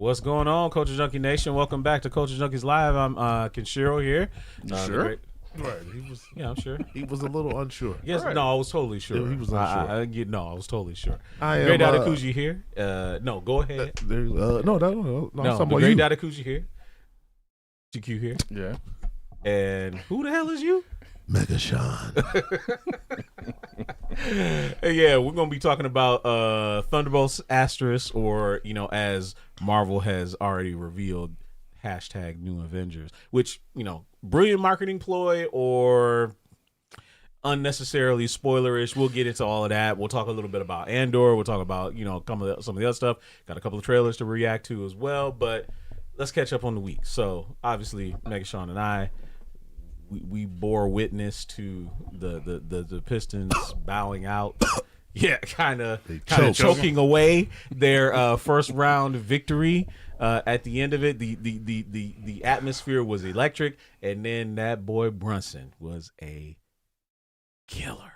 What's going on, Culture Junkie Nation? Welcome back to Culture Junkies Live. I'm Kenshiro here. Sure? Right, he was. Yeah, I'm sure. He was a little unsure. Yes, Right. no, I was totally sure. He was unsure. No, I was totally sure. I am. Great Dadakuji here. No, go ahead. No, I'm talking No, about Great you. Dadakuji here. GQ here. Yeah. And who the hell is you? Mega Sean. Yeah, we're gonna be talking about Thunderbolts asterisk, or as Marvel has already revealed, hashtag New Avengers, which brilliant marketing ploy or unnecessarily spoilerish. We'll get into all of that. We'll talk a little bit about Andor. We'll talk about some of the other stuff. Got a couple of trailers to react to as well. But let's catch up on the week. So obviously, Mega Sean and I. We bore witness to the Pistons bowing out. Yeah, kind of choking away their first round victory. At the end of it, the atmosphere was electric, and then that boy Brunson was a killer.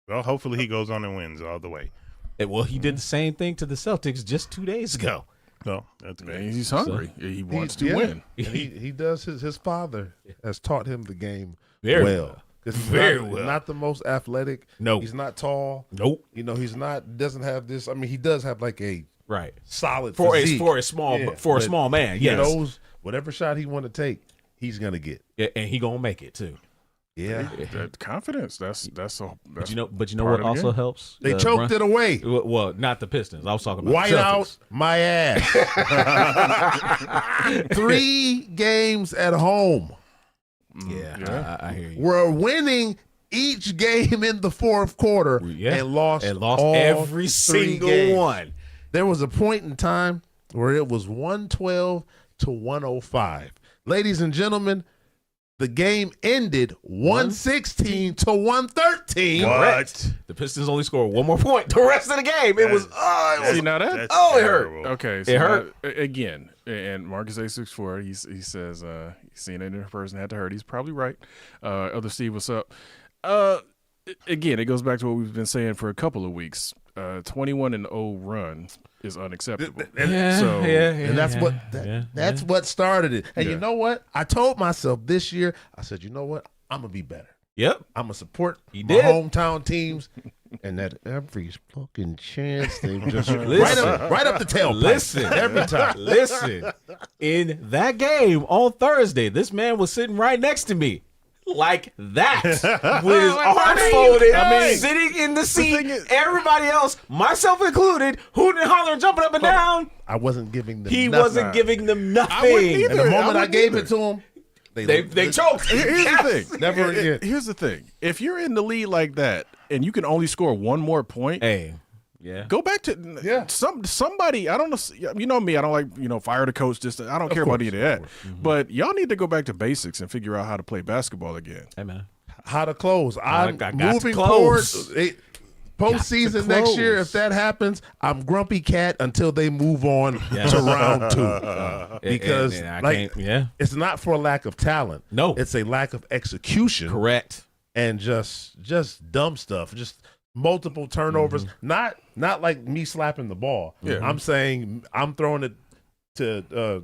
Well, hopefully he goes on and wins all the way. Well, he did the same thing to the Celtics just 2 days ago. No, that's good. He's hungry. He wants to win. And he does. His father has taught him the game Very well. He's Very well. Not the most athletic. No. He's not tall. Nope. He's not. Doesn't have this. I mean, he does have like a Right. solid For physique. a small man. He Yes. knows whatever shot he want to take, he's gonna get. Yeah, and he gonna make it too. Yeah. That confidence. That's But you know part what of the also game. helps? They choked it away. Well, not the Pistons. I was talking about White the out Celtics. my ass. 3 games at home. Yeah. I hear you. We're winning each game in the fourth quarter Yeah. and lost all every 3 single games. one. There was a point in time where it was 112 to 105. Ladies and gentlemen, the game ended 116 to 113. Correct. The Pistons only scored one more point the rest of the game. It was See, now that That's it hurt. terrible. okay. So It hurt. again. And Marcus A64, he says he's seen it in person had to hurt. He's probably right. Other Steve, what's up? Again, it goes back to what we've been saying for a couple of weeks. 21-0 run is unacceptable. And that's what started it. And you know what? I told myself this year, I said, you know what? I'm going to be better. Yep. I'm going to support my did. hometown teams. And that every fucking chance they just Listen. right up the tailpipe. Listen. Every time. Listen. In that game on Thursday, this man was sitting right next to me. Like that, with his arms folded, sitting in the seat. Everybody else, myself included, hooting and hollering, jumping up and down. I wasn't giving them He nothing. wasn't giving them nothing. I wouldn't either. And the moment I wouldn't gave either. it to them, They choked. Here's the thing. Never again. Here's the thing. If you're in the lead like that and you can only score one more point, Hey, yeah. go back to somebody. I don't know. You know me. I don't like fire the coach. Just I don't care about any of that. But y'all need to go back to basics and figure out how to play basketball again. Hey, man. How to close. I'm got to moving close. forward. Postseason next year, if that happens, I'm grumpy cat until they move on to round 2. Because and I can't. it's not for a lack of talent. No. It's a lack of execution. Correct. And just dumb stuff. Just multiple turnovers. Not like me slapping the ball. Yeah. I'm saying I'm throwing it to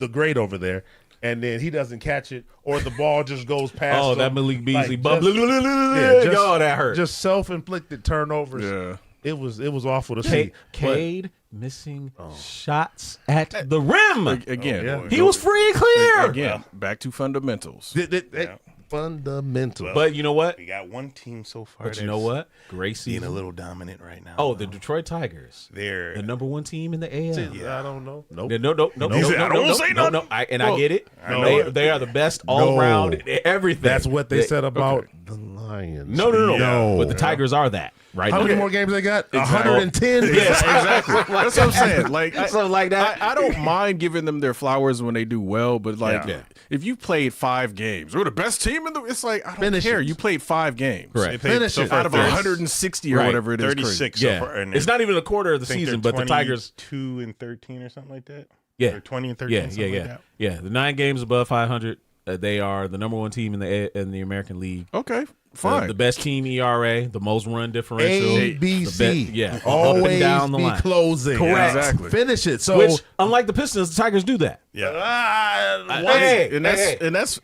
the great over there, and then he doesn't catch it, or the ball just goes past him. That Malik Beasley Like, bubble. just- Yo, that hurt. Just self-inflicted turnovers. Yeah. It was awful to see. Cade missing shots at the rim. Again, yeah. He was free and clear. Again, back to fundamentals. Fundamental. But you know what? We got one team so far. But you know what? Great Being a season. little dominant right now. Oh, the Detroit Tigers. They're The number 1 team in the AL. I don't know. Nope. No. He said, "I don't say nothing." No. I get it. I know They are the best all around everything. That's what they said about the Lions. No. But the Tigers are that right How now. many more games they got? 110. Yes, Exactly. That's what I'm saying. Like, Something like that. I don't mind giving them their flowers when they do well, but like, Yeah. if you played 5 games, we're the best team in the. It's like I don't Finish care. it. You played 5 games. Correct. they played Finish so it. far Out of 30 160 or Right. whatever it is. 36 Yeah. so far. And It's not even a quarter of the I think season, they're but the Tigers. 22 and 13 or something like that. Yeah. Or 20 and 13. something like that. Yeah. The 9 games above 500. They are the number 1 team in the American League. Okay, fine. The best team ERA, the most run differential. ABC. Yeah, up and Always down the be line. closing. Correct. Exactly. Finish it. So, Which, unlike the Pistons, the Tigers do that. Yeah.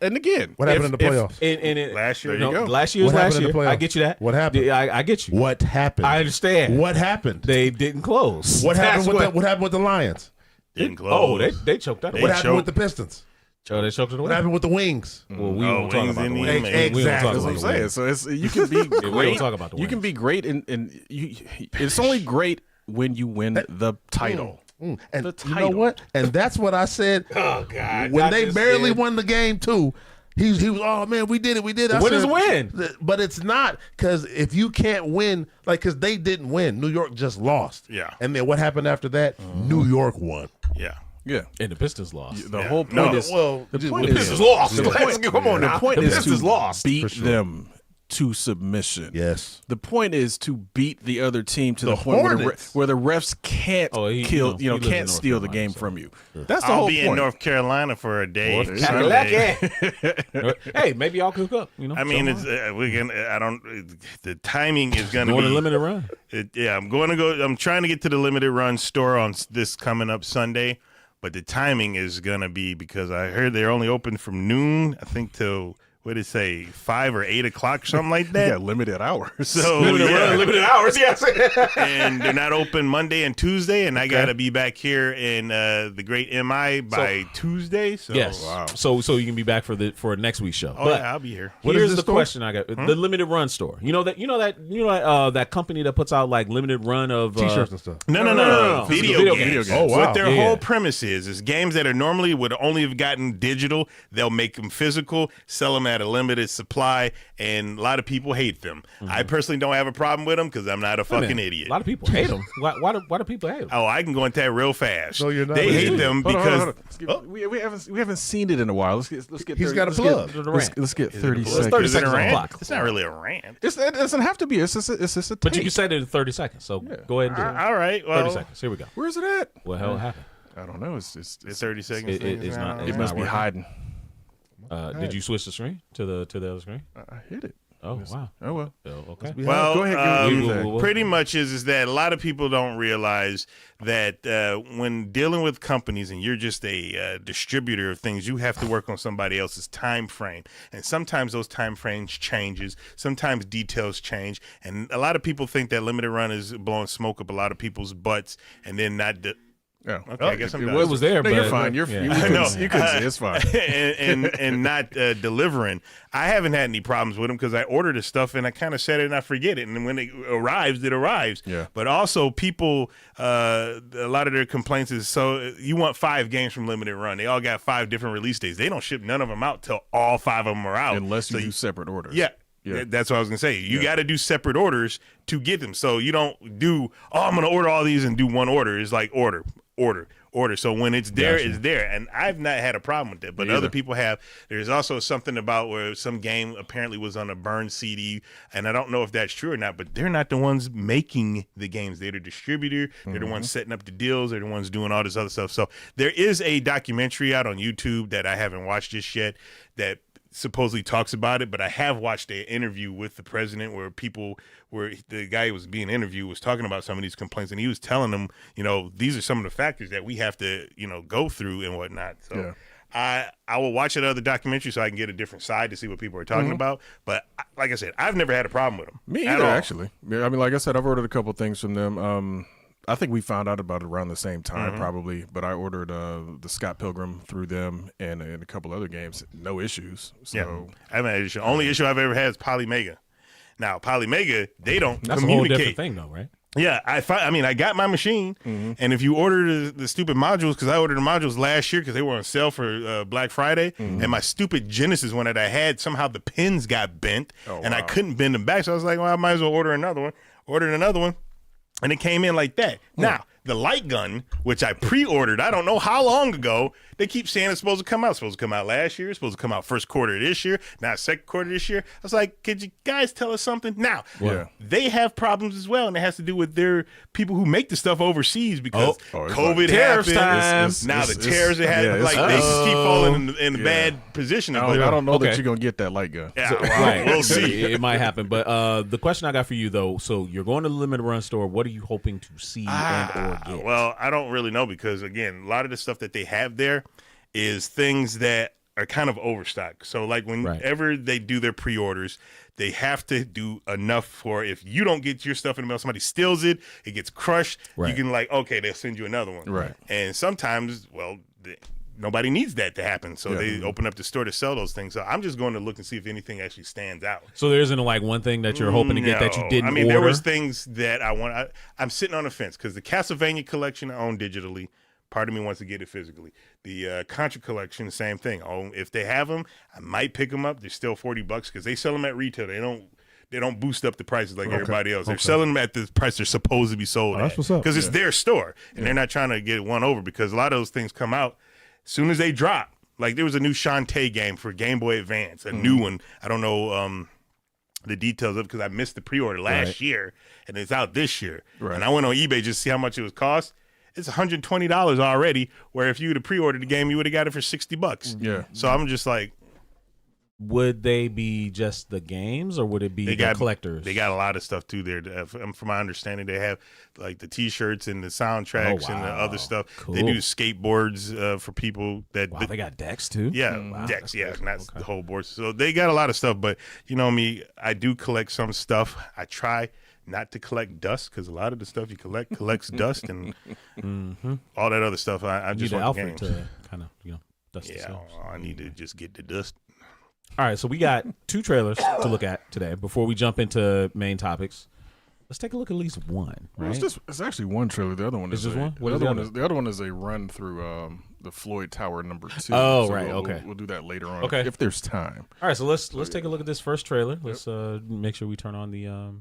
And again, what happened in the playoffs? Last year. There you go. Last year's What happened last in the year. playoffs? I get you that. What happened? I get you. What happened? I understand. What happened? They didn't close. What happened That's with what happened with the Lions? Didn't close. Oh, they choked that. They What away. happened with the Pistons? Oh, they choked it away. What happened with the Wings? Well, we Oh, won't talk wings about in the the wings. end. We don't talk Exactly. about That's the what I'm saying. wings. So you can be We don't great. talk about the You can wings. be great, and you. It's only great when you win the title. And The you know title. what? And that's what I said Oh God! when I they just barely did. won the game too. He was, oh man, we did it. I Win is said, a win. But it's not, because if you can't win, like, because they didn't win, New York just lost. Yeah. And then what happened after that? New York won. Yeah. Yeah. And the Pistons lost. The Yeah. whole point No, is the point The is- Pistons lost. The point, Come on the now. point The is Pistons to lost. beat For sure. them to submission. Yes. The point is to beat the other team to The the point Hornets. where the refs can't Oh, he kill, lives in can't North steal the Carolina, game so. from you. That's the I'll whole be point. in North Carolina for a day. Well, Sunday. Hey, maybe y'all cook up. You know. I mean, something. it's we can. I don't. The timing is going to going be to limited run. Yeah, I'm going to go. I'm trying to get to the limited run store on this coming up Sunday, but the timing is going to be, because I heard they're only open from noon, I think, till what did it say, 5 or 8 o'clock, something like You that. got limited hours. So Limited yeah. run, limited hours. Yes. And they're not open Monday and Tuesday, and I got to be back here in the great MI by Tuesday. So Yes. Wow. So you can be back for next week's show. Oh But yeah, I'll be here. What is here's this the store? question I got: the limited run store. That company that puts out like limited run of T-shirts and stuff. No. Video Video games. games. Oh, wow. What their Yeah. whole premise is games that are normally would only have gotten digital, they'll make them physical, sell them at a limited supply, and a lot of people hate them. I personally don't have a problem with them because I'm not a fucking idiot. A lot of people hate them. Why do people hate them? Oh, I can go into that real fast. No, you're not. They hate them Hold on, because hold on. Let's get- we haven't seen it in a while. Let's get. He's 30 got a let's plug. get- Let's get 30 It's seconds. 30 is it a seconds on the rant? clock. It's not really a rant. It doesn't have to be. It's just a But you take. can say it in 30 seconds. So go ahead and do it. All right. Well, 30 seconds. Here we go. Where's it at? What the hell happened? I don't know. It's it's 30 seconds. It's not- it it's must be working. hiding. Did you switch the screen to the other screen? I hit it. Oh wow. Oh well. Oh, okay. Well, Go ahead, give me your thing. pretty much is that a lot of people don't realize that when dealing with companies and you're just a distributor of things, you have to work on somebody else's time frame, and sometimes those time frames changes. Sometimes details change, and a lot of people think that limited run is blowing smoke up a lot of people's butts, and then not. Yeah. Okay, I guess I'm done. It was there, No, but you're fine. You yeah. couldn't see. It's fine. and not delivering. I haven't had any problems with them because I order the stuff and I kind of set it and I forget it, and when it arrives, it arrives. Yeah. But also, people, a lot of their complaints is, so you want 5 games from limited run. They all got 5 different release dates. They don't ship none of them out till all 5 of them are out. Unless you So do separate orders. Yeah. Yeah. That's what I was going to say. You got to do separate orders to get them. So you don't do, I'm going to order all these and do one order. It's like order. So when it's there, it's there. And I've not had a problem with that, but other people have. There's also something about where some game apparently was on a burned CD, and I don't know if that's true or not, but they're not the ones making the games. They're the distributor. They're the ones setting up the deals. They're the ones doing all this other stuff. So there is a documentary out on YouTube that I haven't watched just yet that supposedly talks about it, but I have watched an interview with the president where the guy who was being interviewed was talking about some of these complaints, and he was telling them, these are some of the factors that we have to, go through and whatnot. So I will watch another documentary so I can get a different side to see what people are talking about. But like I said, I've never had a problem with them. Me at either, all. actually. I mean, like I said, I've ordered a couple things from them. I think we found out about it around the same time, probably. But I ordered the Scott Pilgrim through them and a couple other games. No issues. So Yeah, I haven't had an issue. Only issue I've ever had is Polymega. Now, Polymega, they don't That's a whole communicate. different thing, though, right? Yeah, I got my machine, and if you order the stupid modules, because I ordered the modules last year because they were on sale for Black Friday, and my stupid Genesis one that I had, somehow the pins got bent, and I couldn't bend them back, so I was like, well, I might as well order another one. Ordered another one, and it came in like that. Now, The light gun, which I pre-ordered, I don't know how long ago. They keep saying it's supposed to come out. It's supposed to come out last year. It's supposed to come out first quarter of this year. Now second quarter this year. I was like, could you guys tell us something? Now, they have problems as well, and it has to do with their people who make the stuff overseas because COVID happened. Now the tariffs are happening. Like they just keep falling in a bad position. I don't know that you're gonna get that light gun. Yeah, So, right. We'll see. It might happen. But the question I got for you though, so you're going to the limited run store. What are you hoping to see and or get? Well, I don't really know because again, a lot of the stuff that they have there is things that are kind of overstocked. So like whenever they do their pre-orders, they have to do enough for if you don't get your stuff in the mail, somebody steals it, it gets crushed, you can like, okay, they'll send you another one. Right. And sometimes, well, nobody needs that to happen. So they open up the store to sell those things. So I'm just going to look and see if anything actually stands out. So there isn't like one thing that you're hoping to get that you didn't order? There was things that I want. I'm sitting on the fence because the Castlevania collection I own digitally. Part of me wants to get it physically. The Contra collection, same thing. Oh, if they have them, I might pick them up. They're still $40 because they sell them at retail. They don't boost up the prices like everybody else. They're selling them at the price they're supposed to be sold at. That's what's up. Because it's their store, and they're not trying to get one over because a lot of those things come out as soon as they drop. Like there was a new Shantae game for Game Boy Advance, a new one. I don't know the details of it because I missed the pre-order last year, and it's out this year. Right. And I went on eBay just to see how much it was cost. It's $120 already, where if you would have pre-ordered the game, you would have got it for $60. Yeah. So I'm just like, would they be just the games, or would it be the collectors? They got a lot of stuff too there. From my understanding, they have like the T-shirts and the soundtracks and the other stuff. Cool. They do skateboards for people that. Wow, they got decks too. Yeah, decks. Yeah, not the whole board. So they got a lot of stuff. But you know me, I do collect some stuff. I try not to collect dust because a lot of the stuff you collect collects dust and all that other stuff. I just want the games to kind of dust. Yeah, I need to just get the dust. All right, so we got 2 trailers to look at today. Before we jump into main topics, let's take a look at least one. Right? It's actually one trailer. The other one is just one. The other one is a run through the Floyd Tower #2. Oh, so right. Okay, we'll do that later on. Okay, if there's time. All right, so let's take a look at this first trailer. Let's make sure we turn on the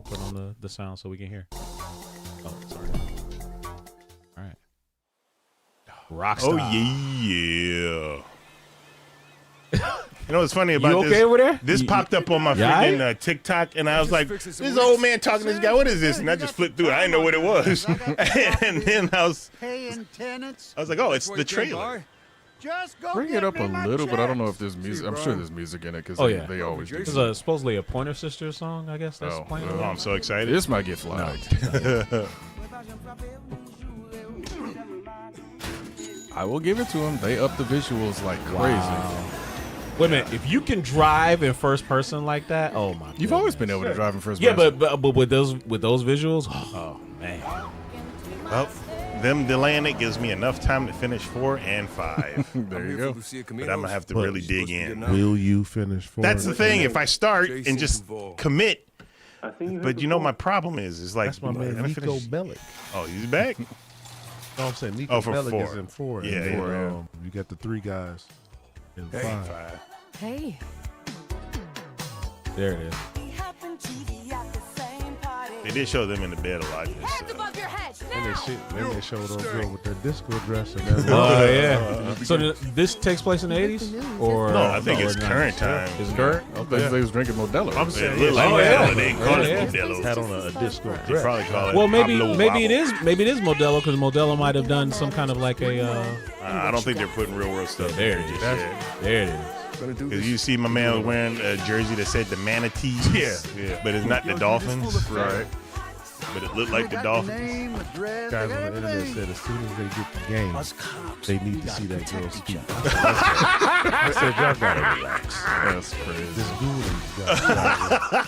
put on the sound so we can hear. Oh, sorry. All right. Rockstar. Oh yeah. You know what's funny about this? You okay over there? This popped up on my freaking TikTok, and I was like, "This old man talking to this guy. What is this?" And I just flipped through it. I didn't know what it was, and then I was like, "Oh, it's the trailer." Bring it up a little, but I don't know if there's music. I'm sure there's music in it because they always do. This is supposedly a Pointer Sisters song, I guess. That's playing. Oh, I'm so excited. This might get flagged. I will give it to them. They up the visuals like crazy. Wait a minute. If you can drive in first person like that, oh my! You've always been able to drive in first person. Yeah, but with those visuals, oh man. Well, them delaying it gives me enough time to finish 4 and 5. There you go. But I'm gonna have to really dig in. Will you finish 4? That's the thing. If I start and just commit, but you know my problem is like that's my man Nico Bellic. Oh, he's back. No, I'm saying Nico for Bellic 4. is in 4. Yeah, and you got the 3 guys in 5. Hey. There it is. They did show them in the bed a lot. Then they showed old girl with that disco dress and that. Oh yeah. So this takes place in the 80s, or no? I think it's current time. Is it current? Okay. They was drinking Modelo. I'm saying, They call it Modelo. Had on a disco dress. They probably call it. Well, maybe it is Modelo because Modelo might have done some kind of like a. I don't think they're putting real world stuff. There it is. There it is. Because you see my man was wearing a jersey that said the Manatees. Yeah. But it's not the Dolphins. Right. But it looked like the Dolphins. Guys on the internet said as soon as they get the game, they need to see that girl speak. I said, y'all gotta relax. That's crazy. This dude,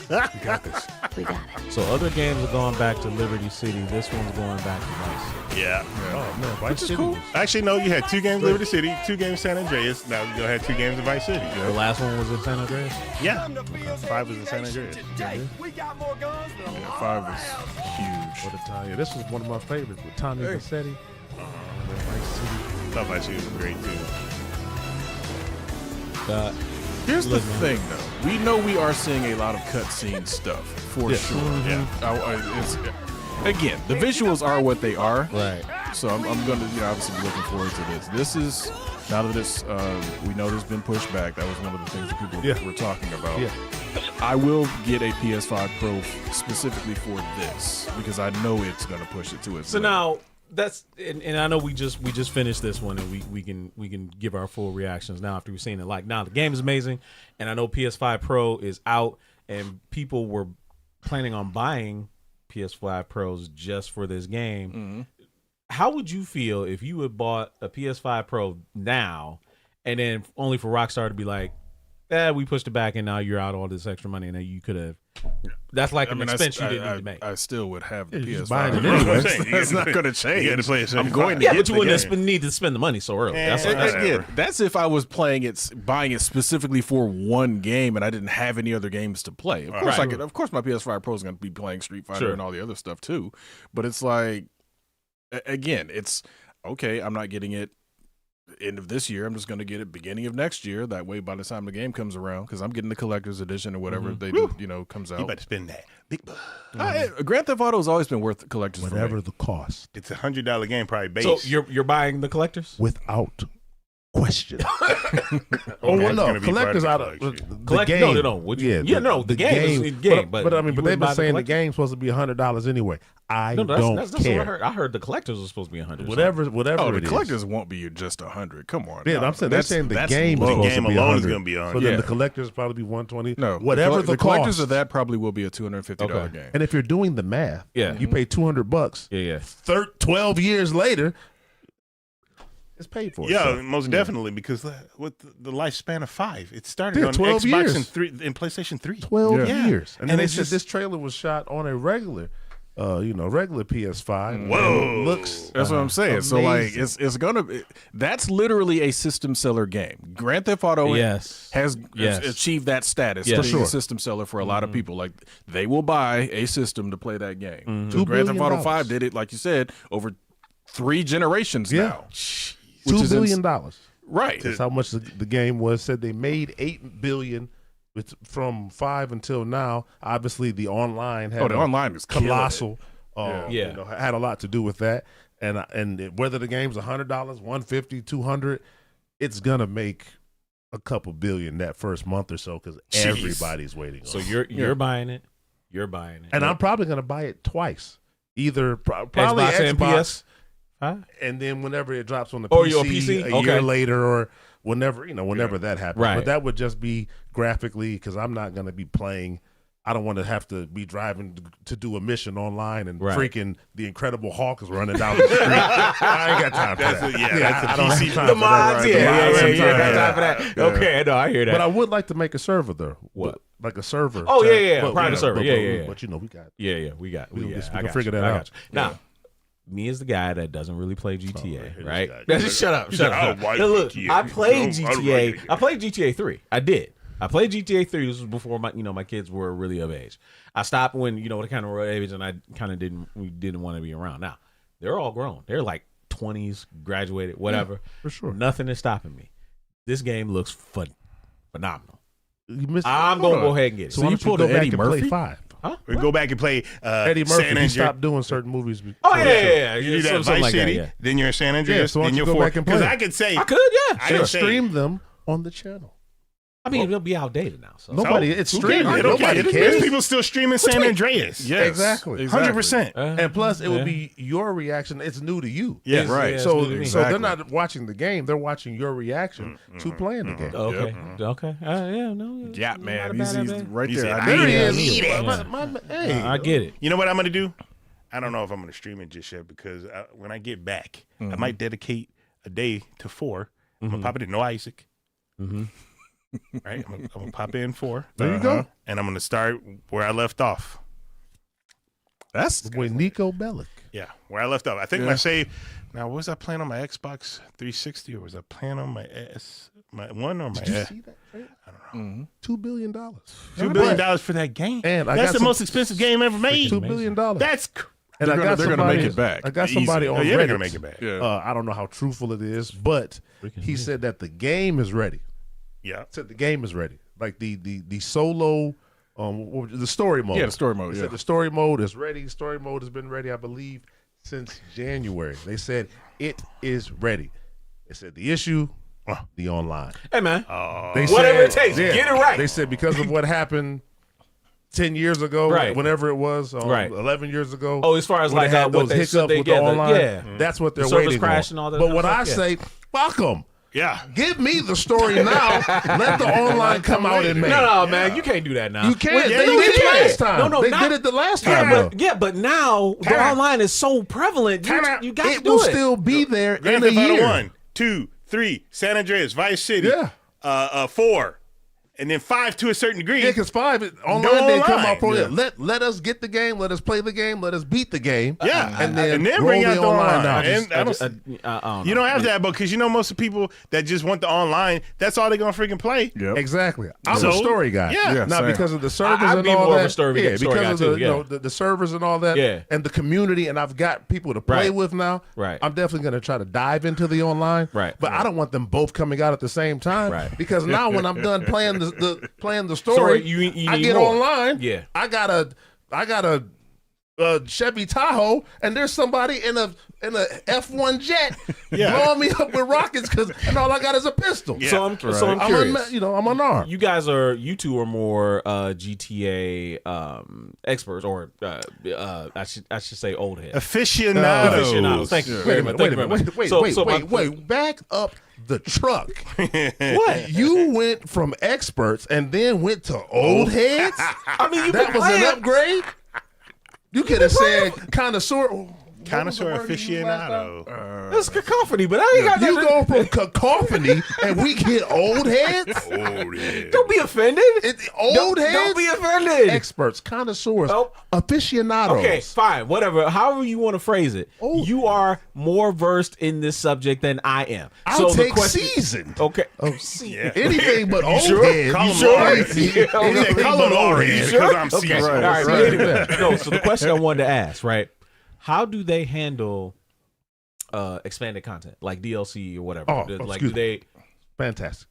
we got this. We got it. So other games are going back to Liberty City. This one's going back to Vice City. Yeah. Oh man, Vice City. Cool. Actually, no, you had 2 games Liberty City, 2 games San Andreas. Now you had 2 games in Vice City. The last one was in San Andreas? Yeah. 5 was in San Andreas. Yeah, 5 is huge. What a time. Yeah, this was one of my favorites with Tommy Vassetti. Vice City. Thought Vice City was great too. Here's the thing, though. We know we are seeing a lot of cutscene stuff for sure. Yeah. again, the visuals are what they are. Right. So I'm going to, obviously be looking forward to this. This is, now that it's, we know there's been pushed back. That was one of the things that people were talking about. Yeah. I will get a PS5 Pro specifically for this because I know it's going to push it to its So limit. now that's and I know we just finished this one and we can give our full reactions now after we've seen it. Like now the game is amazing, and I know PS5 Pro is out and people were planning on buying PS5 Pros just for this game. Mm-hmm. How would you feel if you had bought a PS5 Pro now and then only for Rockstar to be like, we pushed it back and now you're out all this extra money and then you could have. That's like an expense you didn't need to make. I still would have the you're PS5. just buying it anyway. That's not going to change. You got to play it. I'm going to Yeah, get but you the wouldn't game. need to spend the money so early. That's Again, that's if I was buying it specifically for one game and I didn't have any other games to play. Of course, Right. Of course, my PS5 Pro is going to be playing Street Fighter Sure. and all the other stuff too. But it's like, again, it's okay. I'm not getting it end of this year. I'm just going to get it beginning of next year. That way, by the time the game comes around, because I'm getting the collector's edition or whatever they do, comes out. You better spend that big bucks. Grand Theft Auto has always been worth collector's for Whatever me. the cost, It's $100 game, probably base. So you're buying the collectors? without question. Okay, Oh well, it's no, gonna be collectors part out of of the the collection. Collect- game. no. Would you- the game is game, but I mean, you but they've wouldn't buy been the saying the collector? game's supposed to be $100 anyway. I No, don't that's care. what I heard. I heard the collectors are supposed to be 100. Whatever Oh, the it is. collectors won't be just 100. Come on. Yeah, No, I'm saying they're saying the that's game is low. supposed game to be alone 100. is gonna be 100. So then Yeah. the collectors probably be 120. No, whatever the collectors cost. of that probably will be a $250 Okay. game. And if you're doing the math, Yeah. you pay $200. Yeah. 12 years later, it's paid for. Yeah, itself. most definitely, because with the lifespan of 5, it started Yeah, on 12 Xbox years. and PlayStation 3. 12 Yeah. years. And then And they it's said just- this trailer was shot on a regular regular PS5. Whoa. And it looks That's what I'm saying. So like, amazing. it's gonna. That's literally a system seller game. Grand Theft Auto Yes. has Yes. achieved that status Yes. of For being a sure. system seller for a lot of people. Like they will buy a system to play that game. So $2 Grand Theft Auto billion. 5 did it, like you said, over 3 generations Yeah. now. $2 billion. Right. That's how much the game was. Said they made $8 billion from 5 until now. Obviously, the online had The online is killing it. colossal. Yeah. Had a lot to do with that. And whether the game's $100, $150, $200, it's gonna make a couple billion that first month or so because Jeez. everybody's waiting. So on it. you're buying it. You're buying it. And I'm probably gonna buy it twice. Either probably Xbox and PS. and then whenever it drops on the Oh, PC, your PC? a Okay. year later or whenever that happens. Right. But that would just be graphically because I'm not going to be playing. I don't want to have to be driving to do a mission online and Right. freaking the Incredible Hulk is running down the street. I ain't got time for That's that. a- yeah, that's a I don't PC. have time The for that. mods, yeah, mods yeah. and Got time. time for that. Okay, no, I hear that. But I would like to make a server though. What? Like a server. Oh, yeah, But- private server. but- Yeah, but- yeah, yeah. But we got. yeah, we got. We I can got figure you. that I out. got you. Now, me as the guy that doesn't really play GTA, right, here right? this guy. Shut up. He Shut said, up. "I don't like Now, look, GTA. I played I don't GTA. like I played GTA 3. I did. I played GTA 3. This was before my kids were really of age. I stopped when they kind of were of age, and I kind of didn't want to be around. Now they're all grown. They're like 20s, graduated, whatever. For sure. Nothing is stopping me. This game looks phenomenal. You missed. I'm gonna go ahead and get it. So So why you don't pulled go an back Eddie and play Murphy? 5? Huh? We go back and play Eddie San Murphy. He Andreas. stopped doing certain movies. Oh yeah. You do that Something Vice like that, City, yeah. then you're in San Andreas, so why then don't you you're go back and play? Because I could say I could, yeah. I Sure. could say Stream them on the channel. I mean, it'll be outdated now. So Nobody, So, it's who streaming. cares? It don't Nobody care. cares. There's people still streaming San Andreas. Yes, Exactly. 100%. And plus, it yeah. would be your reaction. It's new to you. Yeah, It's- right. yeah, it's So, new to me. so they're not watching the game. They're watching your reaction to playing the game. Okay. Okay. Yeah. No. Yeah, not man. a He's bad idea. right He there. said, I I need There it. he is. Yeah. Hey, I get it. You know what I'm going to do? I don't know if I'm going to stream it just yet because when I get back, I might dedicate a day to 4. I'm going to pop it in. No Isaac. Right? I'm going to pop in 4. There you go. And I'm going to start where I left off. That's With Nico Bellic. Yeah, where I left off. I think Yeah. my save. Now, was I playing on my Xbox 360 or was I playing on my my one or my Did you S? see that? Trade? I don't know. $2 billion. $2 billion for that game. And I that's got the some- most expensive game ever made. $2 billion. That's And They're I got gonna somebody, make it back. I got easy. somebody on yeah, they're Reddit. gonna make it back. yeah. I don't know how truthful it is, but he said that the game is ready. Yeah. Said the game is ready. Like the solo the story mode. Yeah, the story mode. They Yeah. said the story mode is ready. Story mode has been ready, I believe, since January. They said it is ready. They said the issue, the online. Hey man, They whatever said- it takes, get it right. They said because of what happened 10 years ago, Right. whenever it was, Right. 11 years ago. Oh, as far as when like they had what those they hiccups should they with get the online, yeah. that's what they're The service waiting crash on. and all that but kind what of I stuff, say, fuck them. Yeah. Give me the story now. Let the online come out in May. No, man, you can't do that now. You can't. Well, They you did it can. last time. No, they not- did it the last time. Yeah, though. but now the Time out. online is so prevalent. Time out. You got to It do will it. still be there Grand in a Theft Auto year. 1, 2, 3, San Andreas, Vice City. Yeah. 4, and then 5 to a certain degree. Yeah, because 5 online didn't come out for Yeah. it. Let us get the game. Let us play the game. Let us beat the game. Yeah, and then bring roll out the online. out. And I don't you don't have that, because you know most of the people that just want the online, that's all they're gonna freaking play. Yep. Exactly. I'm So, a story guy. yeah. Not same. because of the servers I'd and be all more of that. a story yeah, story because guy of the, too, you know, yeah. the servers and all that. Yeah. And the community, and I've got people to play Right. with now. Right. I'm definitely going to try to dive into the online. Right. But I don't want them both coming out at the same time. Right. Because now when I'm done playing the story, Story, you I need get more. online. Yeah. I got a Chevy Tahoe, and there's somebody in a F1 jet blowing me up with rockets, and all I got is a pistol. Yeah. So I'm I'm curious. I'm unarmed. You two are more GTA experts, or I should say old heads. Aficionados. Aficionados. Thank you very much. Thank you very much. Wait. Back up the truck. What? You went from experts and then went to old heads? I mean, That was an upgrade? You could have said connoisseur. Connoisseur aficionado. It's cacophony, but I ain't got You nothing. go from cacophony and we get old heads? Don't be offended. Old heads? Don't be offended. Experts, connoisseurs, Oh. aficionados. Okay, fine, whatever. However you want to phrase it. Oh. You are more versed in this subject than I am. I'll so the take question, seasoned. Okay. Yeah. Anything but old sure? heads. Call You them sure? old Anything- He said, anything call but them old old heads. because I'm Okay. seasoned. All right. Right. Anyway, no. So the question I wanted to ask, right? How do they handle expanded content like DLC or whatever? Oh, like, excuse do they? Fantastic.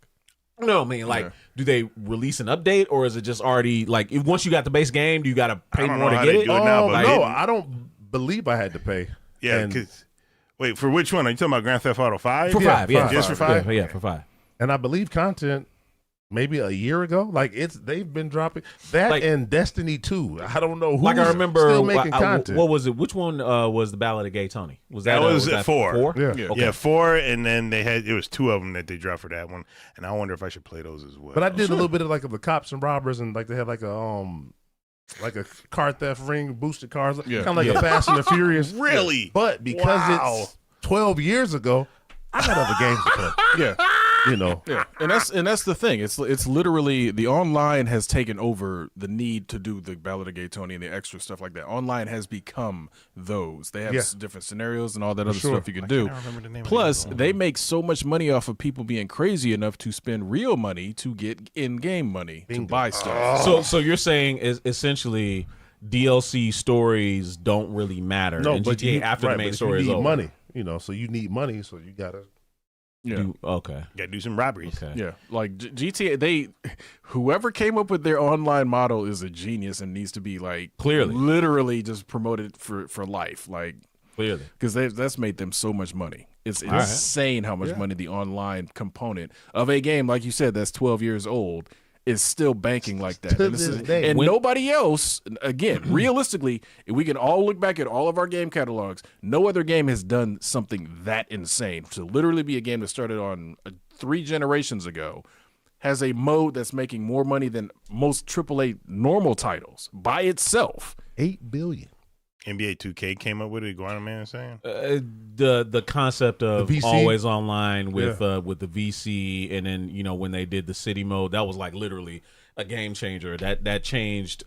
No, I mean, like, do they release an update, or is it just already like once you got the base game, do you got to pay don't more know to how get they it? do it now, but no, it- I don't believe I had to pay. Yeah, And- because wait, for which one? Are you talking about Grand Theft Auto 5? For Yeah, five, yeah, Just for five. 5? yeah, for 5. And I believe content maybe a year ago. Like they've been dropping that Like- and Destiny 2. I don't know who's Like I remember, still making content. what was it? Which one was the Ballad of Gay Tony? Was That that was that at 4. 4? Yeah. Yeah. Okay. Yeah, 4, and then it was 2 of them that they dropped for that one, and I wonder if I should play those as well. But I did a little bit of like of the cops and robbers, and like they had like a car theft ring, boosted cars, Yeah. kind of like Yeah. a Fast and the Furious. Really? But because Wow. it's 12 years ago, I got other games to play. Yeah. You know, Yeah, and that's the thing. It's literally the online has taken over the need to do the Ballad of Gay Tony and the extra stuff like that. Online has become those. They have Yeah. different scenarios and all that other sure. stuff you can do. remember the name of Plus, the they make so much money off of people being crazy enough to spend real money to get in-game money to buy stuff. So you're saying is essentially DLC stories don't really matter in but GTA after the main but story you is need over. money. You know, so you need money, so you gotta. Yeah. Okay. Got to do some robberies. Okay. Yeah, like GTA, whoever came up with their online model is a genius and needs to be like Clearly. literally just promoted for life, like Clearly. because that's made them so much money. It's right. insane how much money the online component of a game, like you said, that's 12 years old, is still banking like that. To And, this day. and When- nobody else, again, realistically, if we can all look back at all of our game catalogs, no other game has done something that insane. To literally be a game that started on 3 generations ago, has a mode that's making more money than most AAA normal titles by itself. $8 billion. NBA 2K came up with it. Iguana Man saying, The concept of The VC? always online with the VC, and then when they did the city mode, that was like literally a game changer. That changed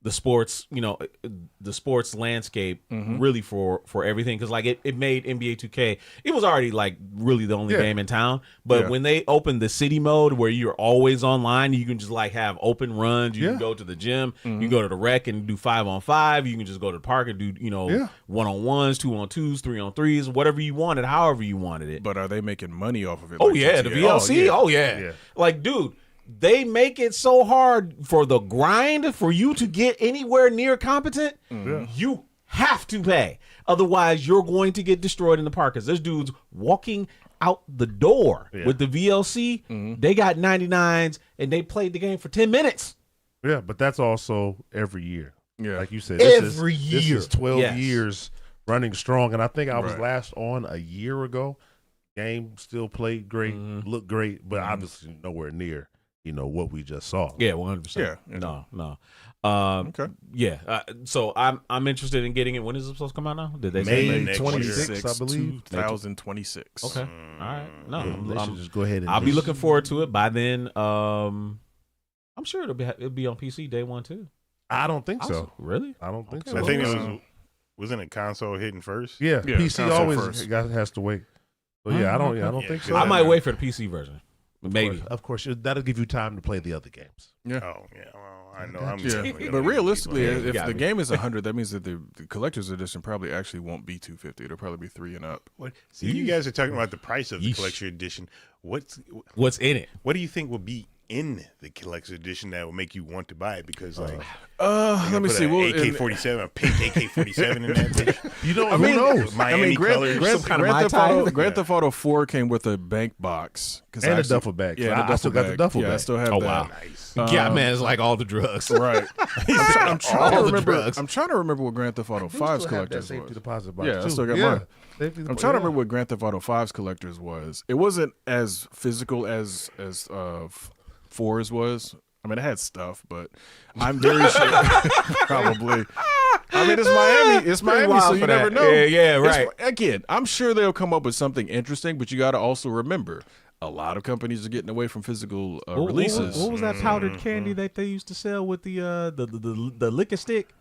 the sports the sports landscape really for everything, because like it made NBA 2K, it was already like really the only Yeah. game in town, but Yeah. when they opened the city mode where you're always online, you can just like have open runs, you can Yeah. go to the gym, you can go to the rec and do 5-on-5, you can just go to the park and do Yeah. 1-on-1s, 2-on-2s, 3-on-3s, whatever you wanted, however you wanted it. But are they making money off of it? Oh like yeah, GTA? the VLC. yeah. Oh yeah. Yeah. Like, dude, they make it so hard for the grind for you to get anywhere near competent, you have to pay. Otherwise, you're going to get destroyed in the park. Because there's dudes walking out the door with the VLC. They got 99s, and they played the game for 10 minutes. Yeah, but that's also every year. Yeah. Like you said, Every this year. is 12 Yes. years running strong. And I think I was Right. last on a year ago. Game still played great, looked great, but obviously nowhere near, what we just saw. Yeah, 100%. Yeah. No. Okay. Yeah. So I'm interested in getting it. When is it supposed to come out now? Did they May say? next 26th, I believe. 2026. Okay. All right. No, They should just go ahead and I'll be looking forward to it. By then, I'm sure it'll be on PC day one too. I don't think so. Really? I don't think Okay. so. I think it wasn't it console hitting first? Yeah, Yeah, PC console always first. has to wait. So yeah, I don't think so. I might wait for the PC version. Maybe. Of course, that'll give you time to play the other games. Yeah. Oh yeah, well, I know. I'm Yeah, definitely gonna but be realistically, Yeah, if got the me. game is 100, that means that the collector's edition probably actually won't be 250. It'll probably be 3 and up. See, you guys are talking about the price of the Yeesh. collection edition. What's in it? What do you think will be in the collector's edition that will make you want to buy it? Because like, Let me see. AK-47, a pink AK-47 in that bitch. Who knows? Miami colors. Grand Theft Auto 4 came with a bank box And a duffel bag. Yeah, I still got the duffel Yeah, I bag. still have Oh, that. wow. Nice. Yeah, man, it's like all the drugs. Right. I'm trying All to the remember. drugs. I'm trying to remember what Grand Theft Auto I do 5's still have that collectors safety was. deposit box Yeah, I too. still got Yeah. mine. Safety I'm deposit, trying to yeah. remember what Grand Theft Auto 5's collectors was. It wasn't as physical as 4's was. I mean, it had stuff, but I'm very sure probably. I mean, it's Miami. It's Pretty Miami, wild so for you that. never know. Yeah, It's- right. Again, I'm sure they'll come up with something interesting, but you got to also remember, a lot of companies are getting away from physical releases. What was that powdered candy that they used to sell with the liquor stick?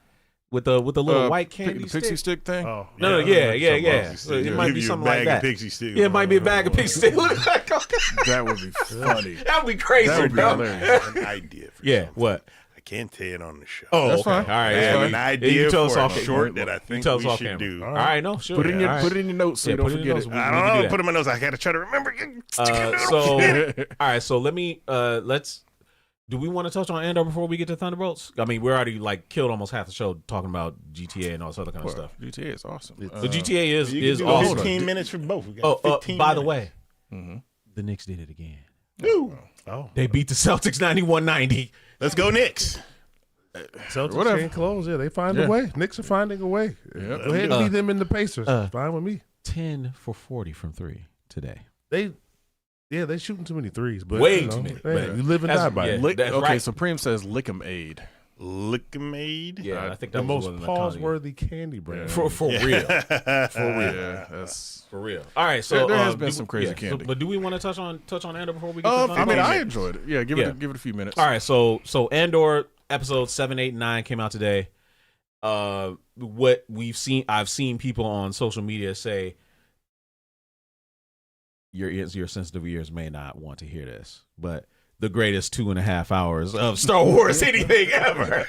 With the little white candy the pixie stick thing. Oh, No, yeah. So it might Give be you a something bag like that. of pixie sticks. Yeah, it might be a bag of pixie sticks. Look at that. That would be funny. That would be crazy, That would be bro. hilarious. An idea for Yeah, something. what? I can't say it on the show. Oh, That's okay. fine. All right, I yeah, have we- an yeah, idea you tell us for a off camera. short that I You think tell us we off should camera. do. All right, no, sure. Put it in your All right. put it in your notes so you don't put it in forget your it. notes. I We don't can do know. that. Put them in those. I gotta try to remember. All right, so let me let's. Do we want to touch on Andor before we get to Thunderbolts? I mean, we're already like killed almost half the show talking about GTA and all this other kind of stuff. GTA is awesome. But GTA is You can do awesome. 15 minutes for both. We got Oh, 15 by the minutes. way, the Knicks did it again. Oh, They beat the Celtics 91-90. Let's go Knicks. Celtics Whatever. can't close. Yeah, they find Yeah. a way. Knicks are finding a way. Yep. Go ahead and beat them in the Pacers. Fine with me. 10 for 40 from 3 today. They shooting too many threes. But Way you know, too many. hey, But you live and that's- die by yeah. it. That's Okay, right. Supreme says Lick'em Aid. Lickmade. Yeah, I think that The was most one of the pause-worthy candy brand. For real. For real. Yeah, that's. For real. All right, so There has been do- some crazy yeah, candy. but do we want to touch on Andor before we get to I mean, Thunderbolts? I enjoyed it. Yeah, give Yeah. it a few minutes. All right, so Andor episode 7, 8, and 9 came out today. What I've seen people on social media say, your sensitive ears may not want to hear this, but the greatest 2.5 hours of Star Wars anything ever.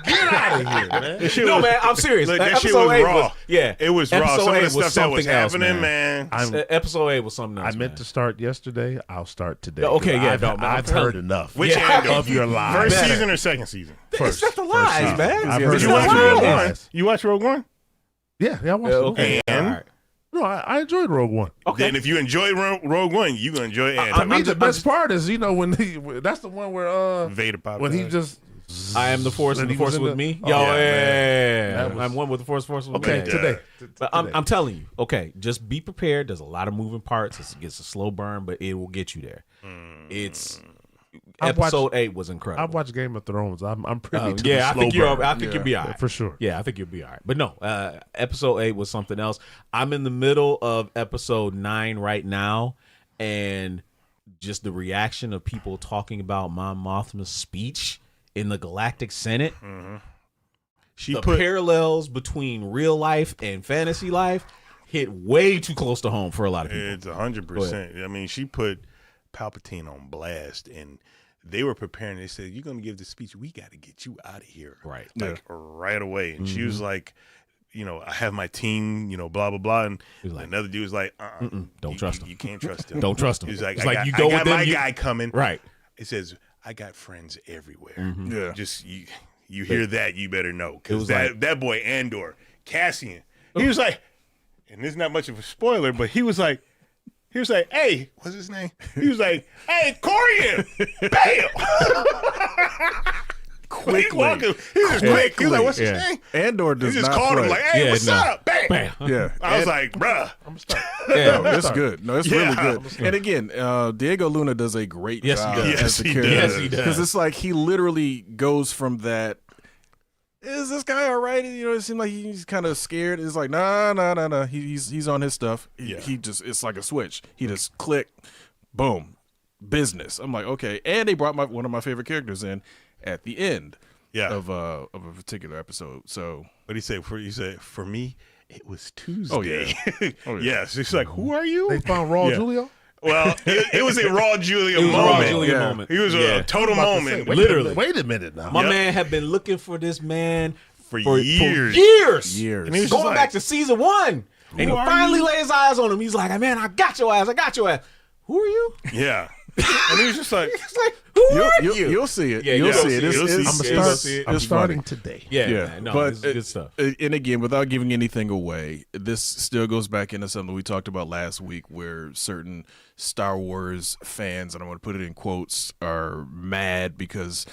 Get out of here, man. No, man, I'm serious. Look, that shit Episode was 8 raw. yeah, It was raw. Episode Some of 8 the was stuff that was something else, happening, man. Episode 8 was something else. I meant to start yesterday. I'll start today. Okay, yeah, I've, no, man, I'm I've telling heard you. enough. Which Yeah. Andor? of your lies. First Better. season or second season? It's not the lies, season. man. I've heard It's You not enough watch the of your Rogue lies. One? lies. You watch Rogue One? Yeah, I watched it. Okay. And? All right. No, I enjoyed Rogue One. Okay. Then if you enjoy Rogue One, you gonna enjoy Andor. To me, the best part is, when that's the one where Vader popped when he out. just I am the Force, and When the he Force was in with the- me. Oh, Yo, yeah, yeah. That was- I'm one with the Force. Force with okay me. today. But I'm telling you, okay, just be prepared. There's a lot of moving parts. It gets a slow burn, but it will get you there. It's I've episode 8 was incredible. I've watched Game of Thrones. I'm privy to yeah, the I slow think burn. you'll be all right for sure. Yeah, I think you'll be all right. But no, episode 8 was something else. I'm in the middle of episode 9 right now, and just the reaction of people talking about Mon Mothma's speech in the Galactic Senate. She The put parallels between real life and fantasy life hit way too close to home for a lot of people. it's 100%. I mean, she put Palpatine on blast, and they were preparing. They said, "You're gonna give the speech. We got to get you out of here, Right. Like right away." And she was like, I have my team, blah blah blah. And He was like, another dude was like, don't trust him. You can't trust him. Don't trust him. He's like, It's I like got, you go I got with them, my you- guy coming. Right. it says, "I got friends everywhere." Mm-hmm. Yeah. Just you hear that, you better know, It because was that boy Andor, Cassian, he was like, and this is not much of a spoiler, but he was like, "Hey, what's his name?" He was like, "Hey, Corian, bam!" Quickly. He was just quick. He was like, "What's his name?" Andor He does just not called play. him like, "Hey, what's up?" Bam. Bam. Yeah. I was like, "Bruh." I'm start. Yeah. No, it's good. No, it's really Yeah. good. And again, Diego Luna does a great Yes, he job does. as Yes, the he character. does. Yes, he does. Because it's like he literally goes from that. Is this guy all right? You know, it seems like he's kind of scared. It's like, nah. He's on his stuff. Yeah. He just, it's like a switch. He just click, boom, business. I'm like, okay. And they brought one of my favorite characters in at the end of a particular episode. So What he said? For me, it was Tuesday. Oh, yeah. Oh, yeah. Yes. It's like, who are you? They found Raw Yeah. Julio. Well, it was a Raw Julia It was a moment. Raw Julia Yeah. moment. He was Yeah. a total I'm about to moment. say, Literally. Wait a minute now. My Yep. man had been looking for this man For for years. years. Years. he was just Going like, back to season 1. And he are finally you? lays eyes on him. He's like, man, I got your ass. Who are you? Yeah. And he was just like, It's like, who are you? You'll see it. Yeah, you'll you'll see see it. it. It's- You'll it's- see it. it's- You'll see it. I'm it's starting funny. today. Yeah, Yeah, no, but it's good stuff. And again, without giving anything away, this still goes back into something we talked about last week, where certain Star Wars fans, and I'm going to put it in quotes, are mad because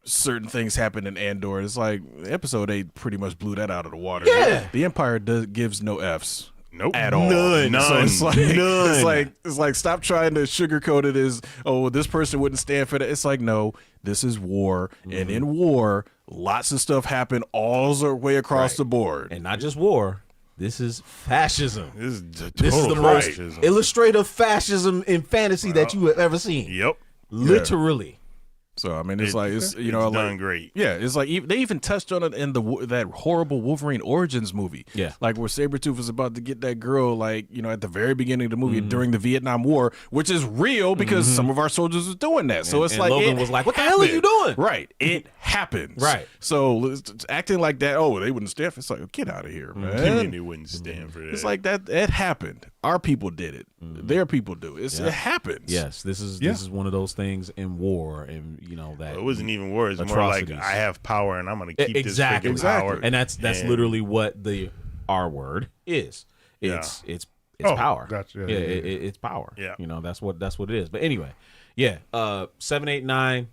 certain things happen in Andor. It's like Episode 8 pretty much blew that out of the water. Yeah. The Empire gives no Fs. nope. At all. None. So it's like None. it's like stop trying to sugarcoat it as, oh, this person wouldn't stand for that. It's like, no, this is war, and in war, lots of stuff happen all the way across the board. And not just war. This is fascism. This is the This is total the most fascism. illustrative fascism in fantasy that you have ever seen. Yep. Literally. So I mean, it's like it's you know it's done like great. yeah, it's like they even touched on it in that horrible Wolverine Origins movie. Yeah. Like where Sabretooth was about to get that girl, like, you know, at the very beginning of the movie during the Vietnam War, which is real because some of our soldiers are doing that. So it's And like Logan it was like, "What the hell are you doing?" Right. It happens. Right. So it's acting like that, oh, they wouldn't stand for it's like, oh, get out of here, man. Opinion, it wouldn't stand for that. It's like that it happened. Our people did it. Their people do it. It happens. Yes, this is one of those things in war, and you know that it wasn't even war. It's more like, atrocities. I have power and I'm going to keep exactly, this freaking power. and that's literally what the R word is. It's Oh, power. gotcha. Yeah, Yeah, yeah, yeah. it's power. Yeah. You know, that's what it is. But anyway, yeah, 7, 8, 9,